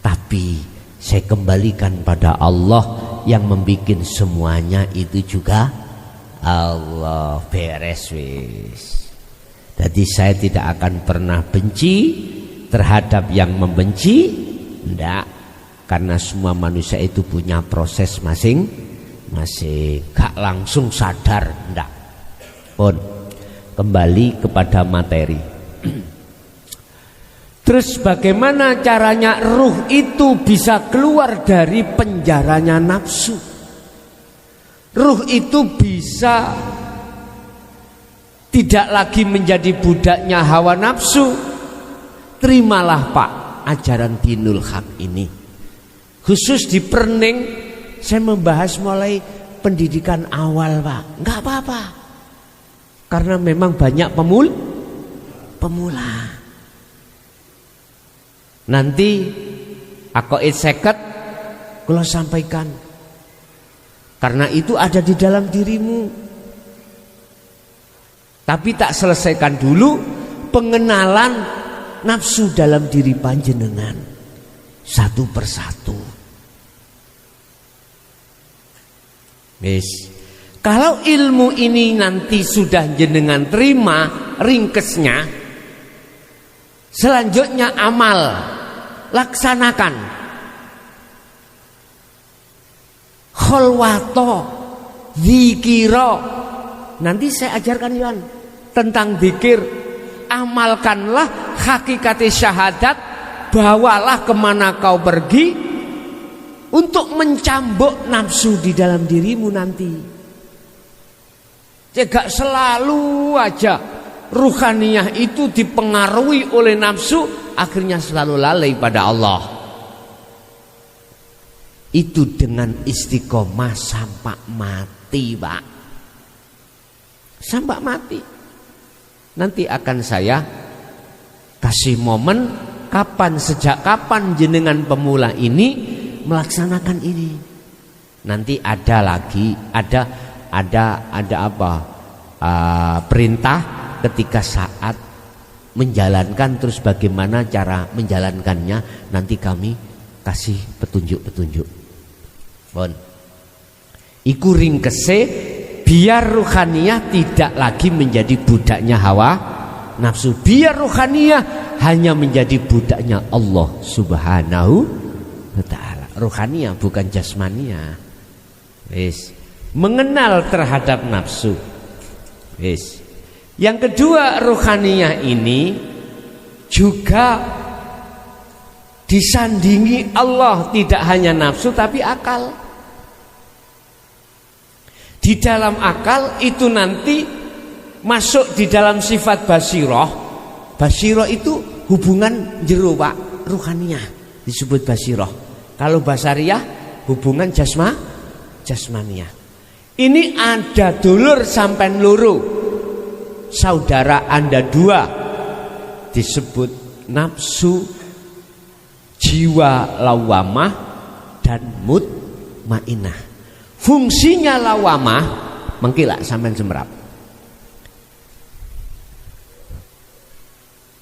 tapi saya kembalikan pada Allah yang membikin semuanya itu juga Allah. Beres wis. Jadi saya tidak akan pernah benci terhadap yang membenci, enggak, karena semua manusia itu punya proses masing-masing, gak langsung sadar, enggak. Pun kembali kepada materi. Terus bagaimana caranya ruh itu bisa keluar dari penjaranya nafsu? Ruh itu bisa tidak lagi menjadi budaknya hawa nafsu. Terimalah Pak ajaran Dinul Haq ini. Khusus di Perning saya membahas mulai pendidikan awal Pak. Enggak apa-apa, karena memang banyak pemula. Nanti Aqaid 50 kula sampaikan, karena itu ada di dalam dirimu. Tapi tak selesaikan dulu pengenalan nafsu dalam diri panjenengan satu persatu. Wis, kalau ilmu ini nanti sudah jenengan terima ringkesnya, selanjutnya amal, laksanakan. Kholwato, zikiro, nanti saya ajarkan Yohan tentang zikir. Amalkanlah hakikat syahadat, bawalah kemana kau pergi untuk mencambuk nafsu di dalam dirimu nanti. Jika selalu aja ruhaniyah itu dipengaruhi oleh nafsu, akhirnya selalu lalai pada Allah. Itu dengan istiqomah sampai mati Pak, sampai mati. Nanti akan saya kasih momen kapan, sejak kapan jenengan pemula ini melaksanakan ini. Nanti ada lagi, ada apa? Perintah ketika saat menjalankan, terus bagaimana cara menjalankannya, nanti kami kasih petunjuk-petunjuk. Bon. Iku ringkese biar ruhaniyah tidak lagi menjadi budaknya hawa nafsu, biar ruhaniyah hanya menjadi budaknya Allah Subhanahu wa ta'ala. Ruhaniyah bukan jasmaniyah. Wis, mengenal terhadap nafsu. Wis. Yang kedua, ruhaniyah ini juga disandingi Allah, tidak hanya nafsu tapi akal. Di dalam akal itu nanti masuk di dalam sifat basiroh. Basiroh itu hubungan jero Pak, ruhaniyah disebut basiroh. Kalau basariyah hubungan jasmaniyah. Ini ada dulur sampai loro, saudara Anda dua, disebut nafsu, jiwa lawamah dan mutmainah. Fungsinya lawamah mengkilak sampai semrap,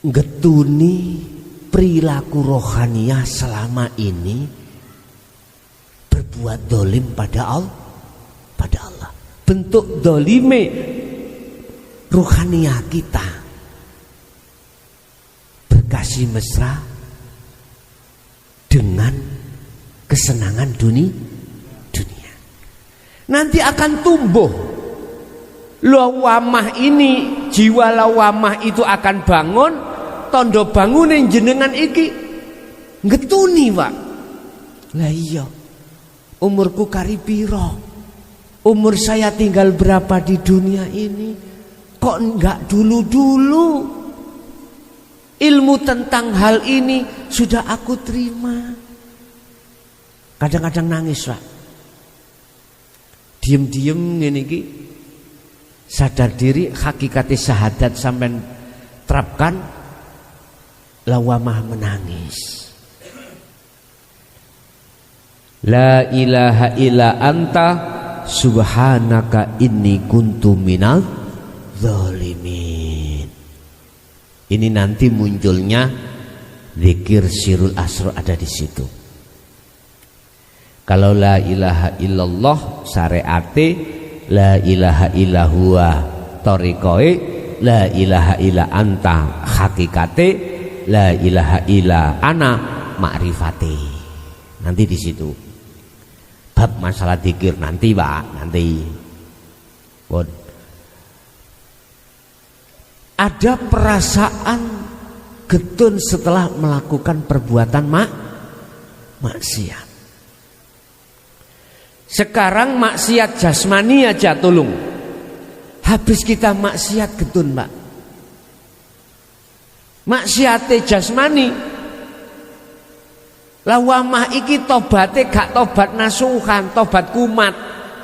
getuni perilaku rohaniyah selama ini berbuat dolim pada Allah. Bentuk dolime rohaniyah kita berkasih mesra dengan kesenangan dunia. Nanti akan tumbuh lawamah ini, jiwa lawamah itu akan bangun. Tondo bangunin jenengan iki getuni Pak. Lah iya, umurku karipiro, umur saya tinggal berapa di dunia ini, kok enggak dulu-dulu ilmu tentang hal ini sudah aku terima. Kadang-kadang nangis Pak, diem-diem ngene iki, sadar diri hakikate syahadat sampean terapkan, lawamah menangis. La ilaha illa anta subhanaka inni kuntu minal zalimin. Ini nanti munculnya zikir sirul asrar ada di situ. Kalau la ilaha illallah syariate, la ilaha illa huwa tariqoe, la ilaha illa anta hakikate, la ilaha illa ana ma'rifate. Nanti di situ. Bab masalah zikir nanti, Pak, nanti. Bon. Ada perasaan getun setelah melakukan perbuatan maksiat. Sekarang maksiat jasmani aja tolong. Habis kita maksiat getun, Pak. Maksiate jasmani. Lawamah iki tobate gak tobat nasuhan, tobat kumat.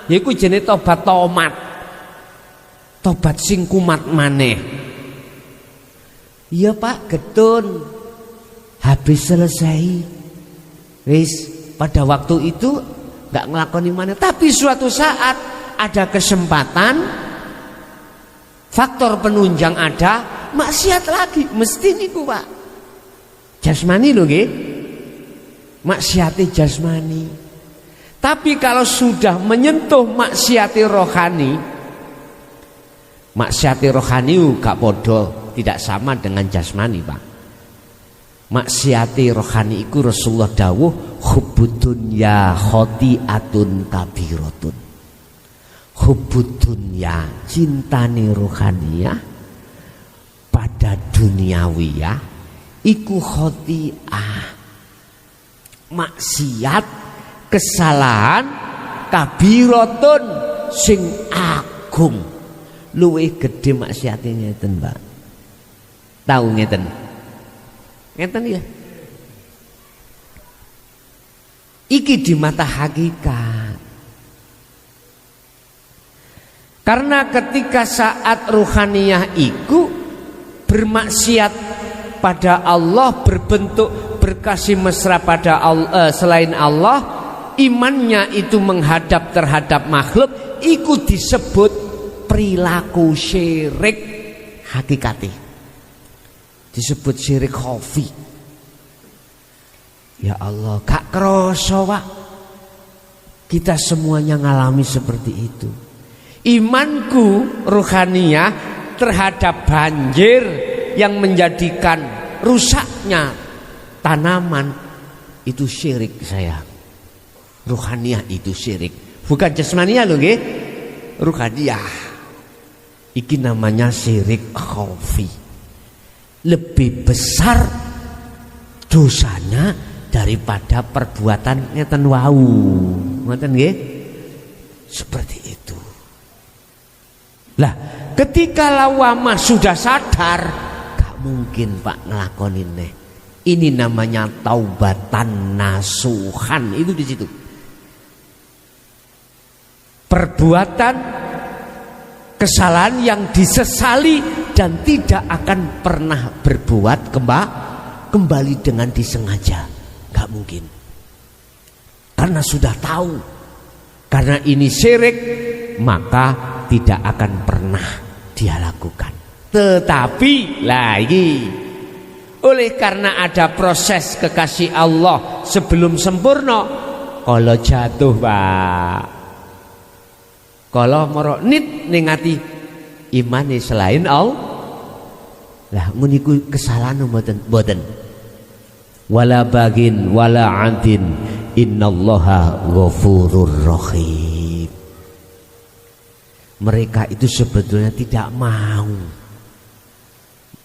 Yaiku jenenge tobat tomat. Tobat sing kumat maneh. Iya, Pak, getun. Habis selesai. Wis pada waktu itu gak ngelakoni mana. Tapi suatu saat ada kesempatan, faktor penunjang ada, maksiat lagi. Mesti niku, Pak. Jasmani lho nggih. Maksiati jasmani. Tapi kalau sudah menyentuh maksiati rohani, maksiati rohani gak podo, tidak sama dengan jasmani, Pak. Maksiati rohani iku Rasulullah dawuh hubbud dunya khati'atun kabiratun. Hubbud dunya, cintane rohaniyah pada duniawiyah iku khati'ah. Maksiat, kesalahan kabiratun sing agung. Luwih gede maksiate ngeten, Mbak. Tahu ngeten? Ngeten ya. Iki di mata hakikat. Karena ketika saat ruhaniyah iku bermaksiat pada Allah, berbentuk berkasih mesra pada Allah, selain Allah, imannya itu menghadap terhadap makhluk, iku disebut perilaku syirik hakikati. Disebut syirik khafi. Ya Allah, gak kroso, Pak. Kita semuanya ngalami seperti itu. Imanku ruhaniyah terhadap banjir yang menjadikan rusaknya tanaman itu syirik saya. Ruhaniyah itu syirik. Bukan jasmaniyah loh nggih. Ruhaniyah. Iki namanya syirik khafi. Lebih besar dosanya daripada perbuatan ngeten wau. Ngoten nggih? Seperti itu. Lah, ketika lawamah sudah sadar, gak mungkin, Pak, ngelakonin nih. Ini namanya taubatan nasuhan, itu di situ. Perbuatan kesalahan yang disesali dan tidak akan pernah berbuat kembali dengan disengaja. Gak mungkin. Karena sudah tahu. Karena ini syirik, maka tidak akan pernah dia lakukan. Tetapi lagi, oleh karena ada proses kekasih Allah sebelum sempurna, kalau jatuh, Pak, kalau moro nit ningati imane selain Allah, lah muniku kesalahan mboten. Wala bagin wala adin innallaha ghafurur rahim. Mereka itu sebetulnya tidak mau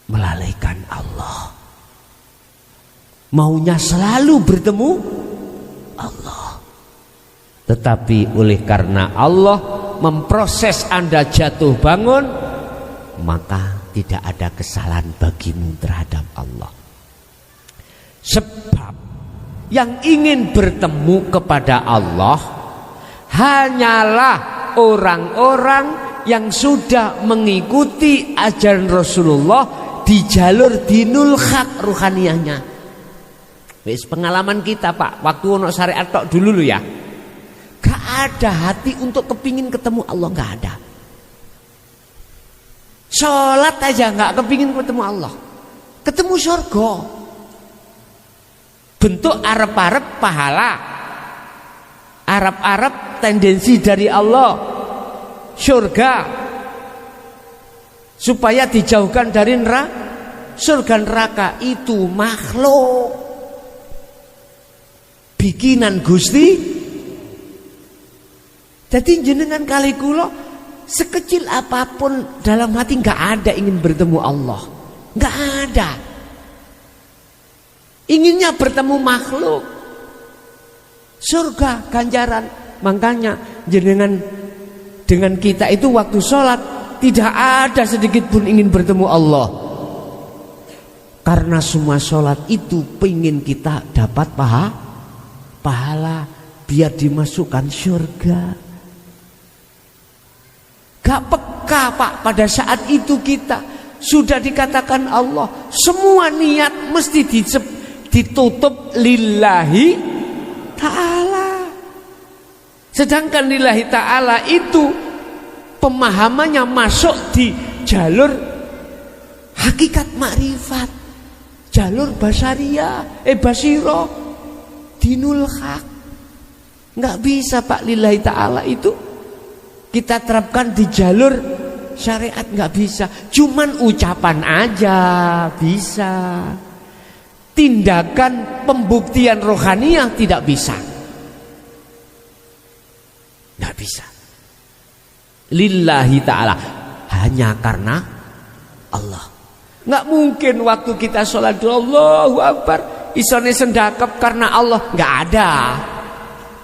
melalaikan Allah. Maunya selalu bertemu Allah. Tetapi oleh karena Allah memproses Anda jatuh bangun, maka tidak ada kesalahan bagimu terhadap Allah. Sebab yang ingin bertemu kepada Allah hanyalah orang-orang yang sudah mengikuti ajaran Rasulullah di jalur dinul haq ruhaniyahnya. Wis pengalaman kita Pak, waktu ono syariat tok dulu ya. Gak ada hati untuk kepingin ketemu Allah, gak ada. Sholat aja gak kepingin ketemu Allah, ketemu surga. Bentuk arep-arep pahala, arep-arep tendensi dari Allah, surga, supaya dijauhkan dari neraka. Surga neraka itu makhluk bikinan Gusti. Jadi jenengan kali kula sekecil apapun dalam hati nggak ada ingin bertemu Allah, nggak ada. Inginnya bertemu makhluk, surga, ganjaran. Makanya jenengan dengan kita itu waktu sholat tidak ada sedikit pun ingin bertemu Allah. Karena semua sholat itu pengen kita dapat pahala biar dimasukkan surga. Gak peka Pak, pada saat itu kita sudah dikatakan Allah, semua niat mesti ditutup lillahi ta'ala. Sedangkan lillahi ta'ala itu pemahamannya masuk di jalur hakikat makrifat, jalur basaria, basiro, dinul haq. Nggak bisa Pak, lillahi ta'ala itu kita terapkan di jalur syariat, nggak bisa. Cuman ucapan aja bisa, tindakan pembuktian rohaniah tidak bisa, nggak bisa. Lillahi ta'ala, hanya karena Allah. Nggak mungkin waktu kita sholat Allahu Akbar isone sendakep karena Allah, nggak ada.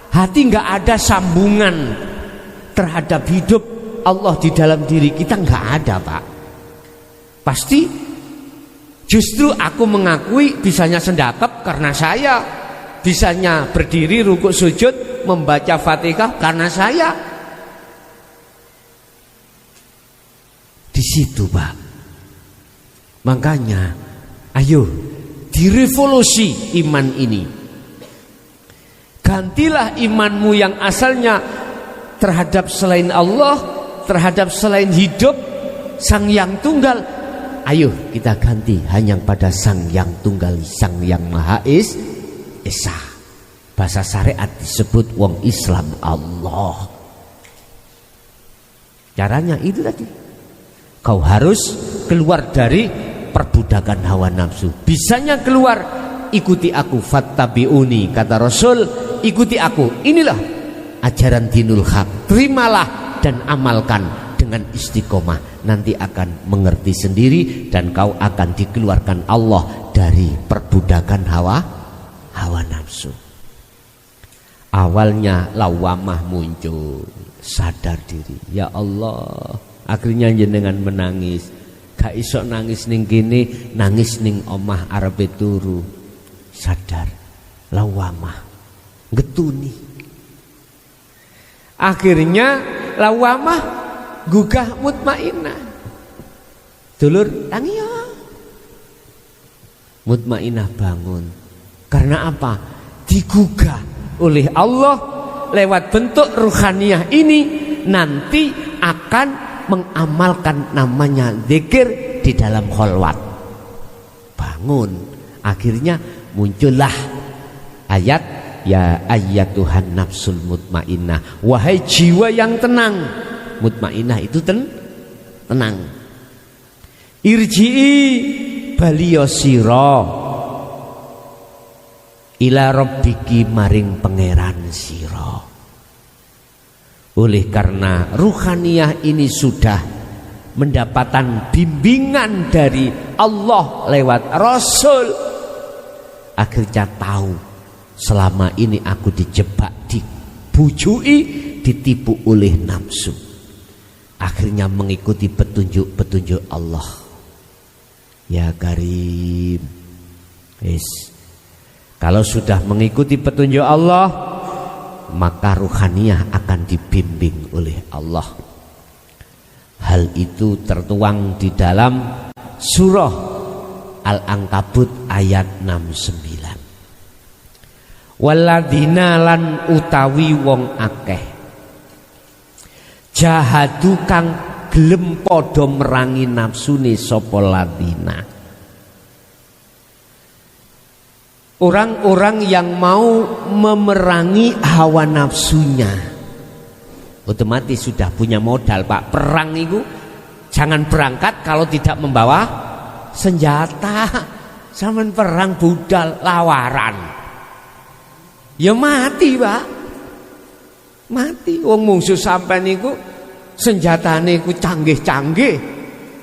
Hati nggak ada sambungan terhadap hidup Allah di dalam diri kita, nggak ada Pak. Pasti justru aku mengakui bisanya sendakep karena saya, bisanya berdiri rukuk sujud membaca Fatihah karena saya. Di situ Pak. Makanya ayo direvolusi iman ini. Gantilah imanmu yang asalnya terhadap selain Allah, terhadap selain hidup Sang Yang Tunggal. Ayo kita ganti hanya pada Sang Yang Tunggal, Sang Yang Maha Esa. Bahasa syariat disebut wong Islam Allah. Caranya itu tadi, kau harus keluar dari perbudakan hawa nafsu. Bisanya keluar, ikuti aku, fattabi'uni, kata Rasul, ikuti aku. Inilah ajaran dinul haq, terimalah dan amalkan dengan istiqomah. Nanti akan mengerti sendiri dan kau akan dikeluarkan Allah dari perbudakan hawa nafsu. Awalnya lawamah muncul, sadar diri, ya Allah. Akhirnya jenengan menangis, gak iso nangis ning kene, nangis ning omah arepe turu. Sadar, lawamah, getuni. Akhirnya lawamah gugah mutmainnah. Dulur tangi ya. Mutmainnah bangun. Karena apa? Digugah oleh Allah lewat bentuk ruhaniyah ini, nanti akan mengamalkan namanya zikir di dalam kholwat. Bangun. Akhirnya muncullah ayat, ya ayyatuhan nafsul mutmainnah, wahai jiwa yang tenang. Mutmainnah itu tenang. Irji'i baliyo sira ila rabbiki, maring pangeran sira. Oleh karena ruhaniyah ini sudah mendapatkan bimbingan dari Allah lewat Rasul, akhirnya tahu selama ini aku dijebak, dibujui, ditipu oleh nafsu. Akhirnya mengikuti petunjuk-petunjuk Allah. Ya Karim. Kalau sudah mengikuti petunjuk Allah, maka ruhaniyah akan dibimbing oleh Allah. Hal itu tertuang di dalam surah Al-Ankabut ayat 69. Waladina lan utawi wong akeh jahadu kang gelem padha merangi nafsune sapa ladina. Orang-orang yang mau memerangi hawa nafsunya otomatis sudah punya modal, Pak. Perang itu jangan berangkat kalau tidak membawa senjata. Sampeyan perang budal lawaran ya mati, Pak. Mati. Wong musuh sampean niku senjatane iku canggih-canggih.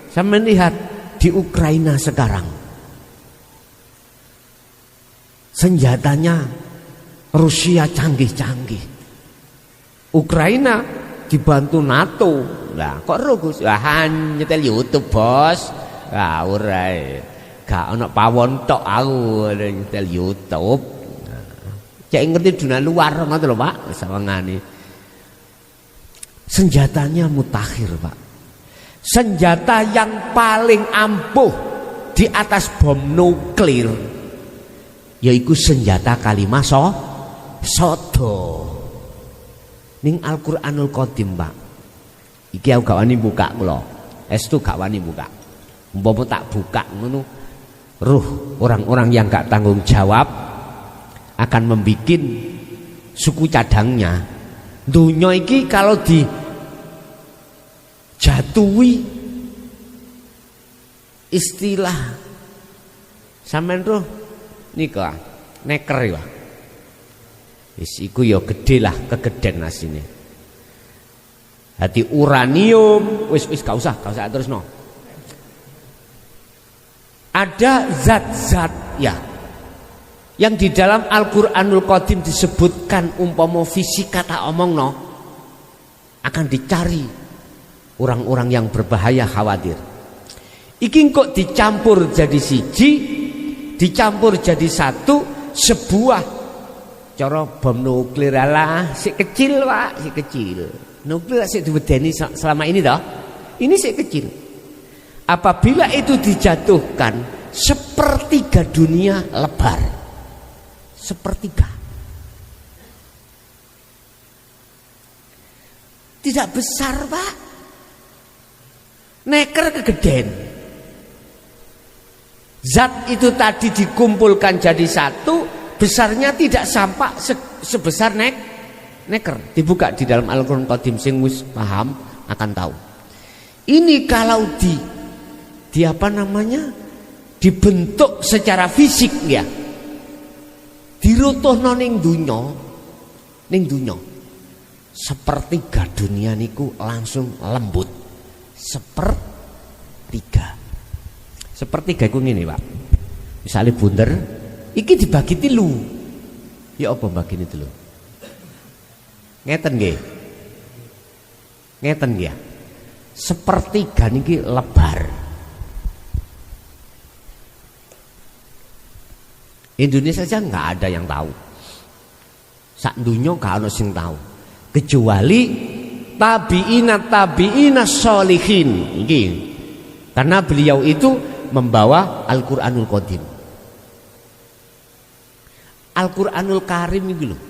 Sampeyan lihat di Ukraina sekarang. Senjatanya Rusia canggih-canggih. Ukraina dibantu NATO. Lah kok Gus nyetel YouTube, Bos. Ah ora. Gak ana pawon tok aku nyetel YouTube. Cek ngerti dunia luar ngoten lho, Pak, sawangane. Senjatanya mutakhir, Pak. Senjata yang paling ampuh di atas bom nuklir yaitu senjata kalimah sodo. Ning Al-Qur'anul Qadim, Pak. Iki aku gak wani buka kula. Estu gak wani buka. Umpama tak buka ngono, ruh orang-orang yang gak tanggung jawab akan membuat suku cadangnya. Dunia iki kalau dijatuhi istilah sampean roh nika neker ya. Wis iku ya gedhe lah, kegeden asine. Hati uranium wis gak usah terusno. Ada zat-zat ya yang di dalam Al-Qur'anul Qadim disebutkan umpama fisika tak omongno akan dicari orang-orang yang berbahaya khawatir. Iki kok dicampur jadi siji, dicampur jadi satu, sebuah cara bom nuklir lah, si kecil, Pak, si kecil. Nuklir sik diwedeni selama ini toh. Ini si kecil. Apabila itu dijatuhkan, sepertiga dunia lebar. Sepertiga. Tidak besar, Pak. Neker kegeden. Zat itu tadi dikumpulkan jadi satu, besarnya tidak sampai sebesar neker. Dibuka di dalam Al-Qur'an Qadim, sing wis paham akan tahu. Ini kalau di apa namanya? Dibentuk secara fisik ya. Dirutuhno ning dunya sepertiga dunia niku langsung lembut. Sepertiga iku ngene, Pak. Misale bunder iki dibagi 3. Ya apa bagine 3? Ngeten nggih. Ngeten ya. Sepertiga niki lebar. Indonesia saja nggak ada yang tahu. Sak dunya gak ono sing tahu. Kecuali tabi'ina sholihin. Iki. Karena beliau itu membawa Al-Qur'anul Qadim. Al-Qur'anul Karim itu loh.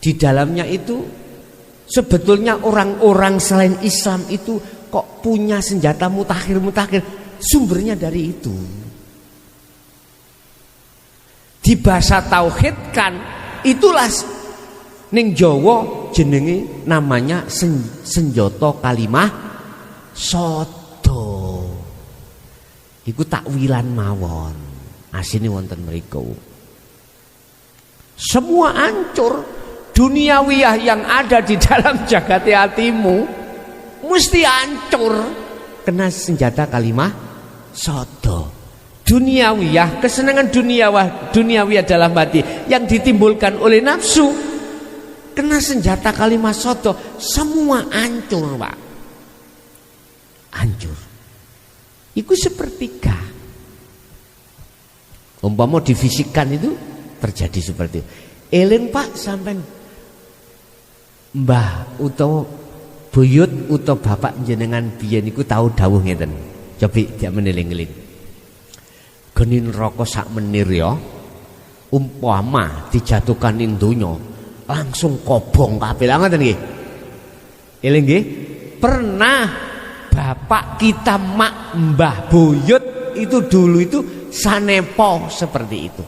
Di dalamnya itu sebetulnya orang-orang selain Islam itu kok punya senjata mutakhir. Sumbernya dari itu. Dibahasa tauhidkan, itulah ning Jawa jenenge namanya senjata kalimah sodo. Iku takwilan mawon. Asine wonten mriku. Semua hancur. Duniawiyah yang ada di dalam jagat hatimu mesti hancur kena senjata kalimah sodo. Duniawiyah, kesenangan duniawiyah dalam hati yang ditimbulkan oleh nafsu kena senjata kalimah sodo, semua hancur, Pak. Hancur. Itu sepertiga. Umpama difisikkan itu terjadi seperti itu. Eling, Pak, sampai mbah utawa buyut utawa bapak jenengan biyen niku tahu dawuh ngeten. Cobi dia meneling-eling. Geni neraka sak menir ya. umpama dijatuhkan ing donya langsung kobong kabeh. Lah ngoten nggih. Eling nggih? Pernah bapak kita Mbah Buyut itu dulu itu sanepo seperti itu.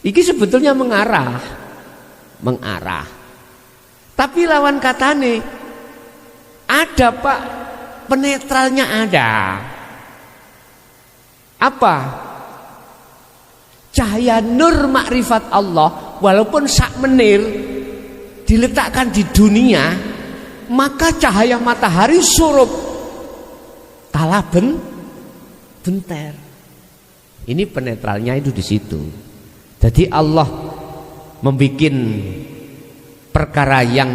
Iki sebetulnya mengarah. Tapi lawan katane ada Pak, penetralnya ada. Apa? Cahaya nur makrifat Allah walaupun sak menir diletakkan di dunia, maka cahaya matahari surup kalah benter. Ini penetralnya itu di situ. Jadi Allah membuat perkara yang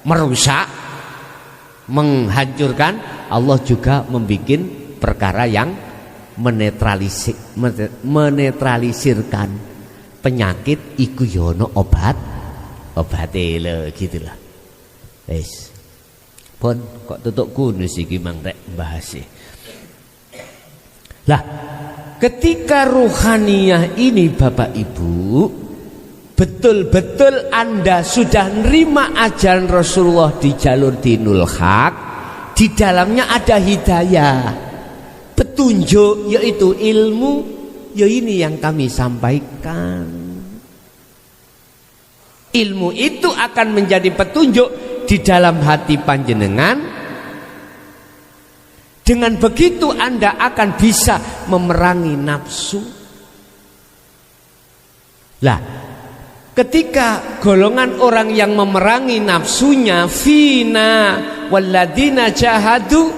merusak, menghancurkan, Allah juga membuat perkara yang menetralisirkan penyakit iku yono obate lho gitulah. Wis. Pun kok tutuk kunus iki mang rek bahas. Lah, ketika ruhaniyah ini Bapak Ibu, betul-betul Anda sudah nerima ajaran Rasulullah di jalur dinul haq, di dalamnya ada hidayah, petunjuk, yaitu ilmu, ya ini yang kami sampaikan. Ilmu itu akan menjadi petunjuk di dalam hati panjenengan. Dengan begitu Anda akan bisa memerangi nafsu. Lah, ketika golongan orang yang memerangi nafsunya fina walladina jahadu,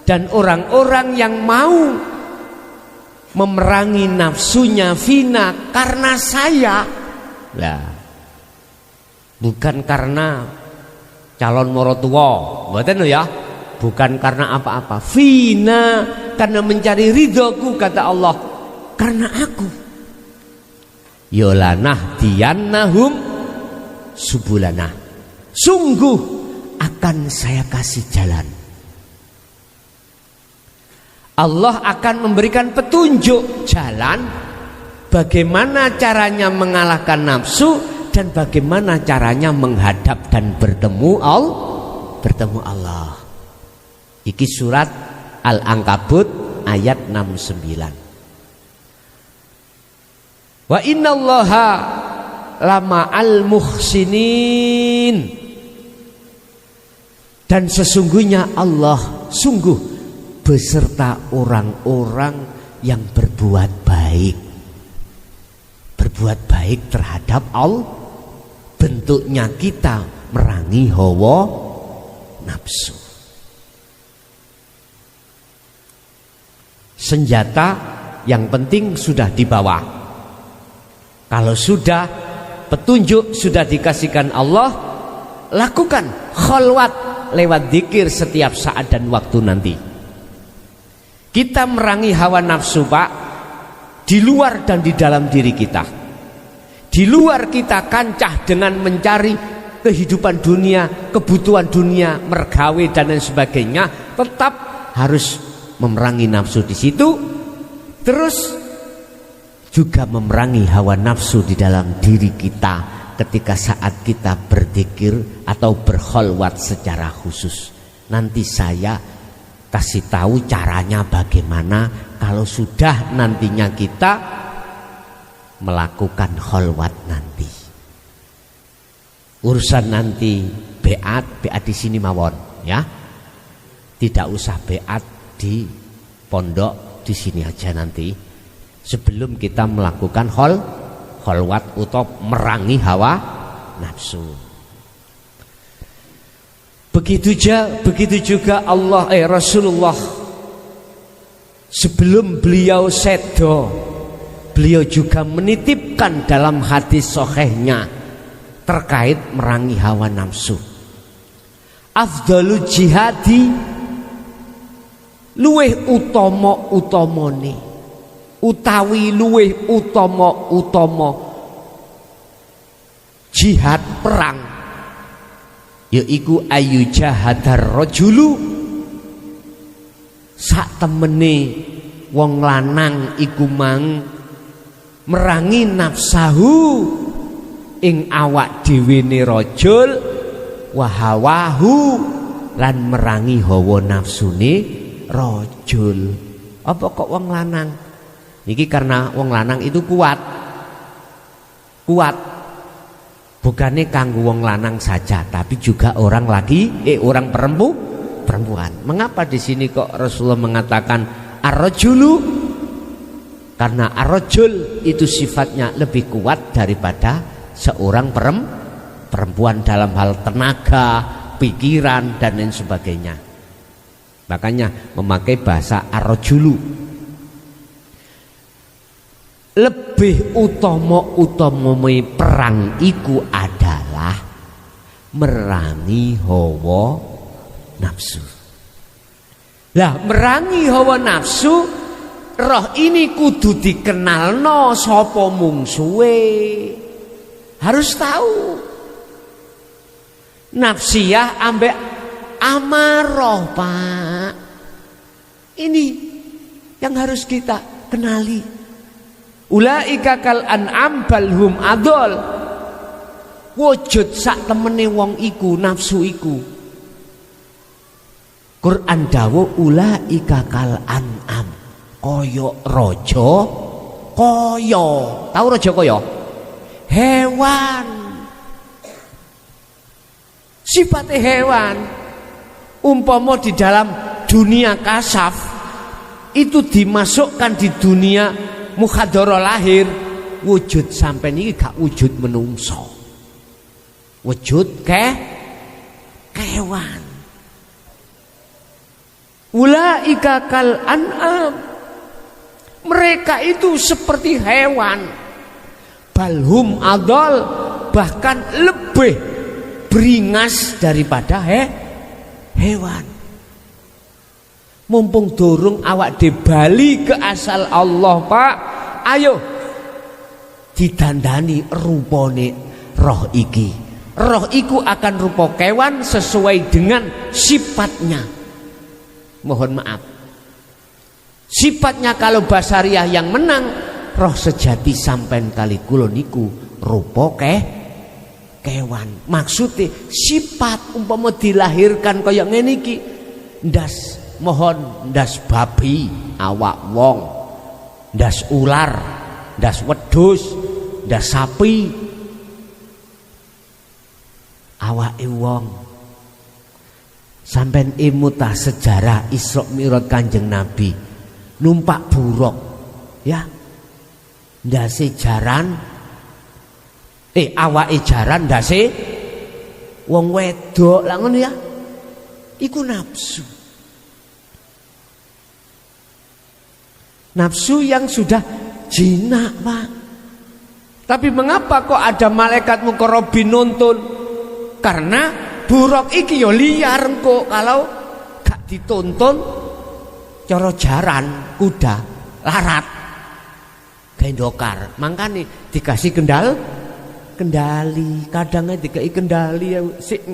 dan orang-orang yang mau memerangi nafsunya fina karena saya, lah bukan karena calon morotua, mboten ya, bukan karena apa-apa, fina karena mencari ridhoku kata Allah, karena aku yolanah diyannahum subulana, sungguh akan saya kasih jalan. Allah akan memberikan petunjuk jalan bagaimana caranya mengalahkan nafsu dan bagaimana caranya menghadap dan bertemu Allah. Iki surat Al-Ankabut ayat 69. Wa innallaha lama'al muhsinin, dan sesungguhnya Allah sungguh beserta orang-orang yang berbuat baik. Berbuat baik terhadap Allah, bentuknya kita merangi hawa nafsu. Senjata yang penting sudah dibawa. Kalau sudah petunjuk sudah dikasihkan Allah, lakukan khalwat lewat zikir setiap saat dan waktu nanti. Kita merangi hawa nafsu Pak, di luar dan di dalam diri kita. Di luar kita kancah dengan mencari kehidupan dunia, kebutuhan dunia, mergawe dan lain sebagainya, tetap harus memerangi nafsu di situ. Terus juga memerangi hawa nafsu di dalam diri kita ketika saat kita berzikir atau berkhalwat secara khusus. Nanti saya kasih tahu caranya bagaimana kalau sudah nantinya kita melakukan khalwat nanti. Urusan nanti beat di sini mawon ya. Tidak usah beat di pondok, di sini aja nanti. Sebelum kita melakukan khalwat atau merangi hawa nafsu. Begitu juga Rasulullah sebelum beliau sedo, beliau juga menitipkan dalam hadis sahihnya terkait merangi hawa nafsu. Afdalul jihadi, luweh utamane, utawi luweh utama jihad perang, yaiku ayu jahadar rajulu, sak temene wong lanang iku mang merangi nafsahu ing awak dhewe ne rajul wa hawahu lan merangi hawa nafsune rajul. Apa kok wong lanang? Niki karena wong lanang itu kuat. Bukannya kanggo wong lanang saja, tapi juga orang perempuan. Mengapa di sini kok Rasulullah mengatakan ar-rajulu? Karena ar-rajul itu sifatnya lebih kuat daripada seorang perempuan dalam hal tenaga, pikiran dan lain sebagainya. Makanya memakai bahasa ar-rajulu. Lebih utama perang iku adalah merangi hawa nafsu. Lah merangi hawa nafsu, roh ini kudu dikenalno sapa mungsuhe. Harus tahu. Nafsiyah ambek amarah, Pak. Ini yang harus kita kenali. Ulaika kal an'am balhum adol. Wujud sak temene wong iku nafsu iku. Quran dawuh ulaika kal an'am. Kaya raja kaya. Tahu raja kaya? Hewan. Sifatnya hewan. Umpama di dalam dunia kasaf itu dimasukkan di dunia mukhadara lahir, wujud sampai ini gak wujud menungso, wujud kewan. Ulaika kal an'am, mereka itu seperti hewan. Balhum adol, bahkan lebih beringas daripada hewan. Mumpung dorong awak dibali ke asal Allah, Pak, ayo didandani rupane roh iki. Roh iku akan rupa kewan sesuai dengan sifatnya. Mohon maaf, sifatnya kalau basariah yang menang, roh sejati sampean kali kula niku rupa kewan. Maksudnya sifat umpama dilahirkan kaya ngene iki ndas, mohon ndas babi awak wong, ndas ular, ndas wedhus, ndas sapi awake wong. Sampeyan imutah sejarah Isra Mi'raj Kanjeng Nabi numpak buruk ya, ndase jaran awake jaran, ndase wong wedok lah ngono ya, iku nafsu. Nafsu yang sudah jinak, Pak. Tapi mengapa kok ada malaikat muqarrabin nuntun? Karena buruk iki yo liar kok, kalau gak dituntun cara jaran kuda larat gendokar. Makanya dikasih kendali, kadangnya dikai kendali ya sik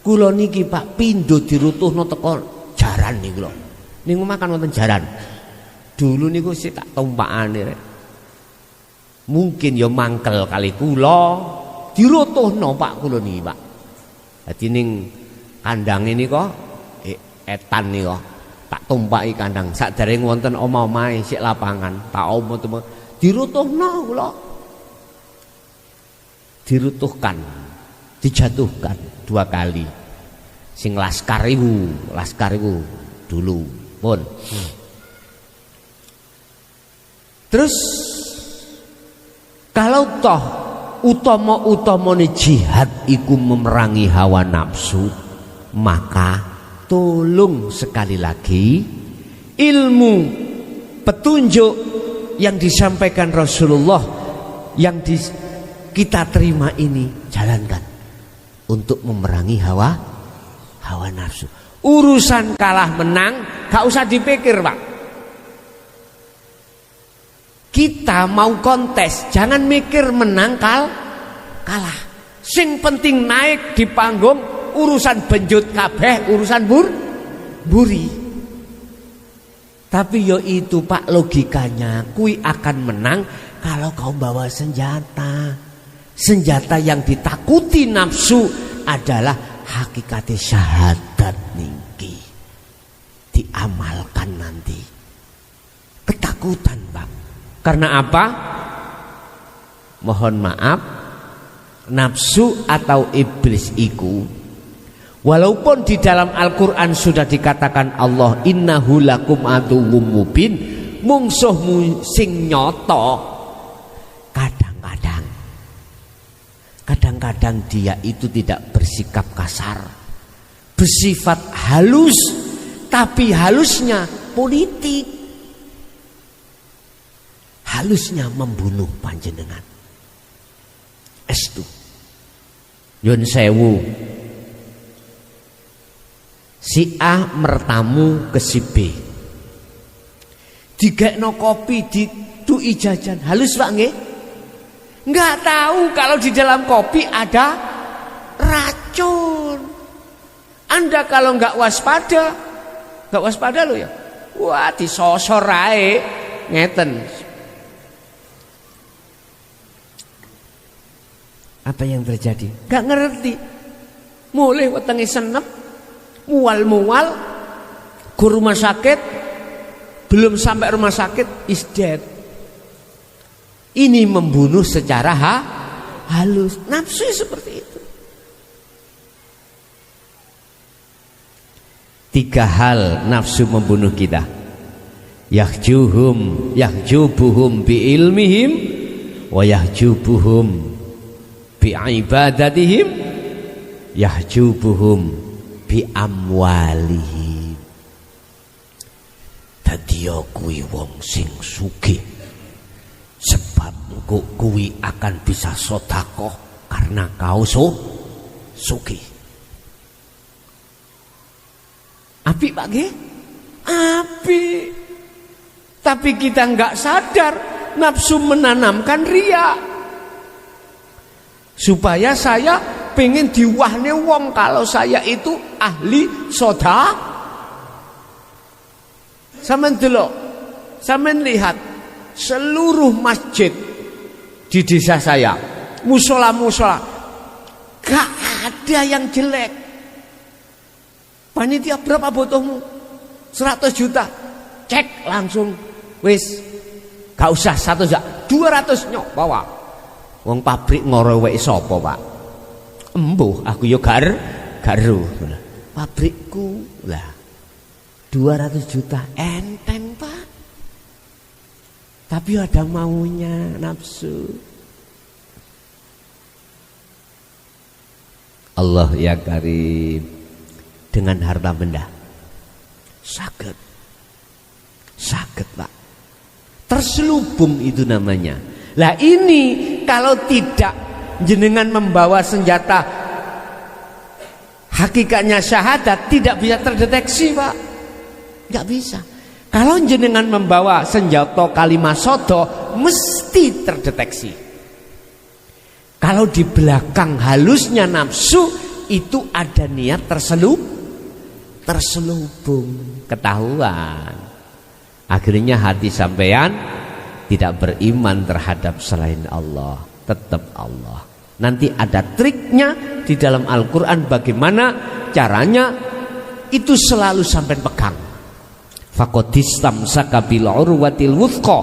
kula niki Pak pindho dirutuhno teko jaran niku lho. Niku makan wonten jaran. Dulu niku sik tak tumpakane rek. Mungkin ya mangkel kali kula dirutuhno Pak kula niki, Pak. Dadi ning kandange nika etan nika tak tumpaki kandang sakdereng wonten omah-omahe sik lapangan, tak omah dirutuhno kula. Dirutuhkan, dijatuhkan 2 kali. Sing laskar iku dulu pun. Terus kalau toh utama-utamane jihad iku memerangi hawa nafsu, maka tolong sekali lagi ilmu petunjuk yang disampaikan Rasulullah yang kita terima ini jalankan untuk memerangi hawa nafsu. Urusan kalah menang gak usah dipikir, Pak. Kita mau kontes, jangan mikir menang kalah. Sing penting naik di panggung, urusan benjut kabeh, urusan buri. Tapi yo itu Pak logikanya, kui akan menang kalau kau bawa senjata. Senjata yang ditakuti nafsu adalah hakikat syahadat ningki. Diamalkan nanti. Ketakutan Pak. Karena apa? Mohon maaf, nafsu atau iblis iku, walaupun di dalam Al-Quran sudah dikatakan Allah innahu lakum aduwwum mubin, mungsuhmu sing nyoto, kadang-kadang dia itu tidak bersikap kasar, bersifat halus, tapi halusnya politik, halusnya membunuh panjenengan. Estu Yun sewu, si A mertamu ke si B, digekno kopi, ditui jajan, halus Pak nggih? Nggak tahu kalau di dalam kopi ada racun. Anda kalau nggak waspada lo ya, wah disosor ae ngeten. Apa yang terjadi? Gak ngerti. Mulai wetenge senep, mual-mual, ke rumah sakit, belum sampai rumah sakit is dead. Ini membunuh secara halus. Nafsu seperti itu. 3 hal nafsu membunuh kita. Yahjubuhum bi ilmihim wa yahjubuhum bi ibadatihim, yahjubuhum bi amwalihim. Dadi kuwi wong sing sugih, sebab engko kuwi akan bisa sedekah karena kau sugih. Apik Pak nggih? Apik. Tapi kita enggak sadar nafsu menanamkan riya. Supaya saya pengen diwahne wong kalau saya itu ahli sedekah. Sampeyan delok, sampeyan lihat seluruh masjid di desa saya, musola-musola, gak ada yang jelek. Panitia berapa butuhmu? 100 juta. Cek langsung, wis, gak usah 1 juta, 200 nyok bawa. Wong pabrik ngorowek sapa Pak? Embuh aku yo garu. Pabrikku lah 200 juta enteng Pak. Tapi ada maunya nafsu. Allah ya karim, dengan harta benda sakit Pak, terselubung itu namanya. Lah ini kalau tidak jenengan membawa senjata hakikatnya syahadat, tidak bisa terdeteksi Pak, nggak bisa. Kalau jenengan membawa senjata kalimat sodo mesti terdeteksi. Kalau di belakang halusnya nafsu itu ada niat terselubung, ketahuan. Akhirnya hati sampean tidak beriman terhadap selain Allah, tetap Allah. Nanti ada triknya di dalam Al-Quran bagaimana caranya itu selalu sampean pegang. Faqadistamsaka bil urwatil wuthqa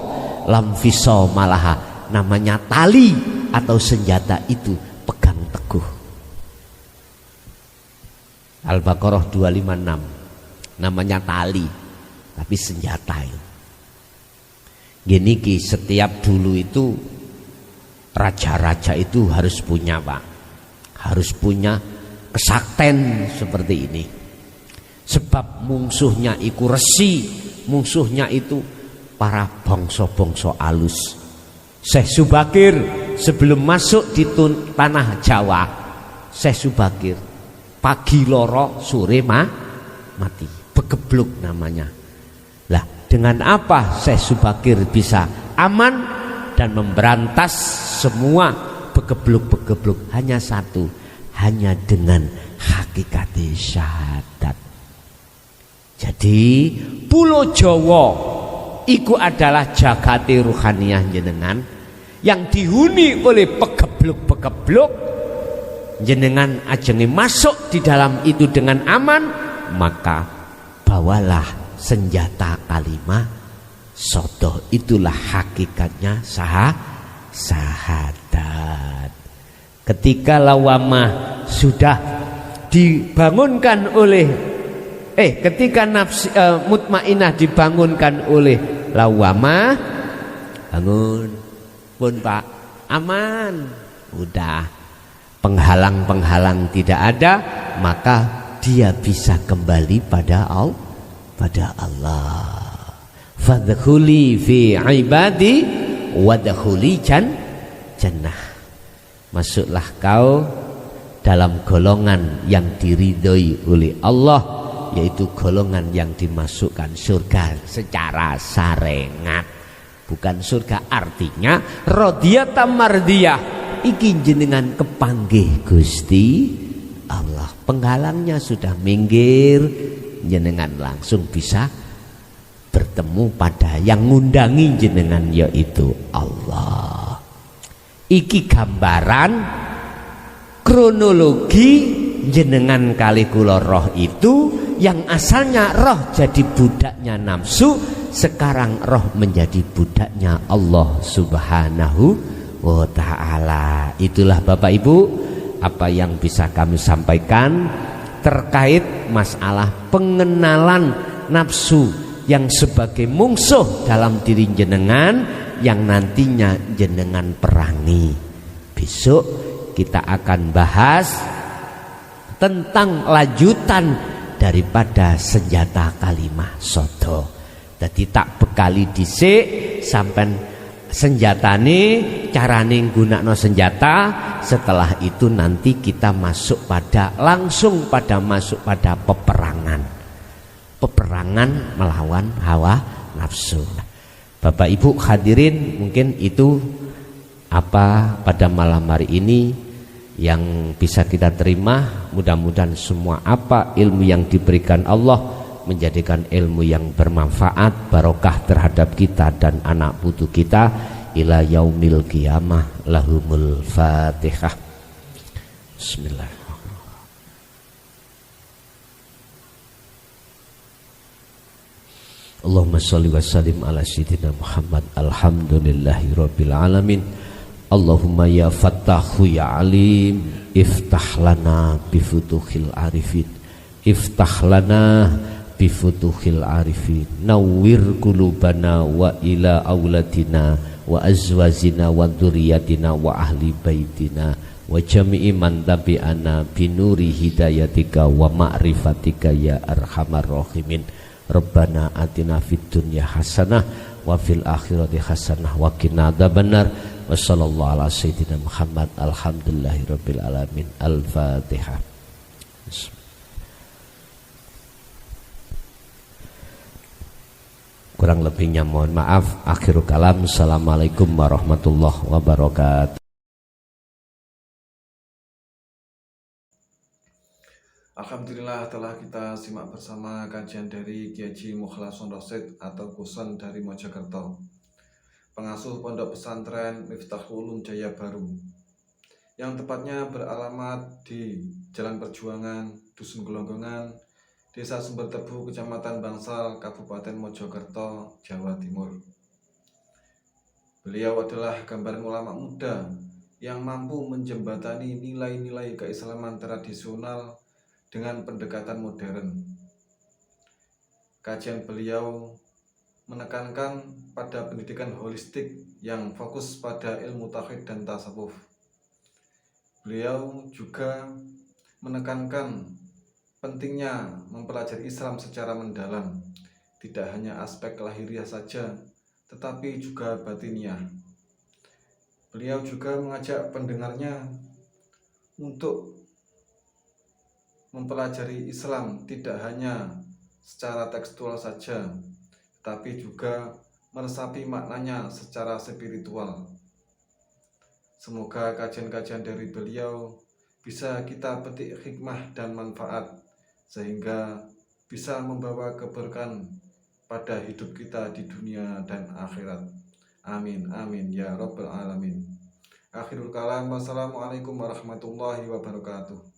lam fisama laha. Namanya tali atau senjata itu pegang teguh. Al-Baqarah 256. Namanya tali tapi senjata itu. Gini ki, setiap dulu itu raja-raja itu harus punya Pak, harus punya kesakten seperti ini. Sebab musuhnya itu resi, musuhnya itu para bangsa-bangsa alus. Syekh Subakir sebelum masuk di tanah Jawa, Syekh Subakir pagi loro sore mati, begebluk namanya. Lah dengan apa Syekh Subakir bisa aman dan memberantas semua begebluk-begebluk? Hanya satu, hanya dengan hakikat syahadat. Jadi Pulau Jawa iku adalah jagate ruhaniyah jenengan yang dihuni oleh pegebluk-pegebluk. Jenengan ajenge masuk di dalam itu dengan aman, maka bawalah senjata kalimah sodoh. Itulah hakikatnya sahadat. Ketika lawamah sudah dibangunkan oleh ketika mutmainah dibangunkan oleh lawamah, bangun pun Pak, aman, udah penghalang-penghalang tidak ada, maka dia bisa kembali pada Allah. Fadkhuli fi ibadi wadkhuli jannah. Masuklah kau dalam golongan yang diridhoi oleh Allah, yaitu golongan yang dimasukkan surga secara sarengat. Bukan surga, artinya radhiyatan mardiyah. Iki jenengan kepanggih Gusti Allah, penghalangnya sudah minggir, jenengan langsung bisa bertemu pada yang ngundangi jenengan, yaitu Allah. Iki gambaran kronologi jenengan kali kula roh itu, yang asalnya roh jadi budaknya nafsu, sekarang roh menjadi budaknya Allah Subhanahu wa ta'ala. Itulah Bapak Ibu apa yang bisa kami sampaikan terkait masalah pengenalan nafsu yang sebagai mungsuh dalam diri jenengan, yang nantinya jenengan perangi. Besok kita akan bahas tentang lanjutan daripada senjata kalimah sodoh. Jadi tak bekali dhisik sampai senjatane, carane nggunakno senjata. Setelah itu nanti kita masuk pada peperangan melawan hawa nafsu. Bapak Ibu hadirin, mungkin itu apa pada malam hari ini yang bisa kita terima. Mudah-mudahan semua apa ilmu yang diberikan Allah menjadikan ilmu yang bermanfaat, barokah terhadap kita dan anak putu kita ila yaumil qiyamah. Lahumul Fatihah. Bismillahirrahmanirrahim. Allahumma sholli wa sallim ala sayyidina Muhammad. Alhamdulillahi rabbil alamin. Allahumma ya Fattahu ya Alim, iftah lana bifutuhil arifin, iftah lana bifutuhil arifin, nawwir qulubana wa ila auladina wa azwajina wa dzurriyyatina wa ahli baitina wa jami'i man tabi'ana binuri hidayatika wa ma'rifatika ya arhamar rahimin. Rabbana atina fid dunya hasanah wa fil akhirati hasanah wa qina adzabannar. Wa sallallahu ala sayyidina Muhammad. Alhamdulillahirabbil alamin. Al-Fatihah. Kurang lebihnya mohon maaf. Akhirul kalam. Assalamualaikum warahmatullahi wabarakatuh.
Alhamdulillah telah kita simak bersama kajian dari Kiai Haji Mukhlason Rosyid atau Kuson dari Mojokerto, pengasuh pondok pesantren Miftahul Ulum Jaya Baru, yang tepatnya beralamat di Jalan Perjuangan, Dusun Gelonggongan, Desa Sumber Tebu, Kecamatan Bangsal, Kabupaten Mojokerto, Jawa Timur. Beliau adalah gambaran ulama muda yang mampu menjembatani nilai-nilai keislaman tradisional dengan pendekatan modern. Kajian beliau menekankan pada pendidikan holistik yang fokus pada ilmu tauhid dan tasawuf. Beliau juga menekankan pentingnya mempelajari Islam secara mendalam, tidak hanya aspek lahiriah saja, tetapi juga batiniah. Beliau juga mengajak pendengarnya untuk mempelajari Islam tidak hanya secara tekstual saja, tapi juga meresapi maknanya secara spiritual. Semoga kajian-kajian dari beliau bisa kita petik hikmah dan manfaat, sehingga bisa membawa keberkahan pada hidup kita di dunia dan akhirat. Amin, amin, ya Rabbal Alamin. Akhirul kalam, wassalamualaikum warahmatullahi wabarakatuh.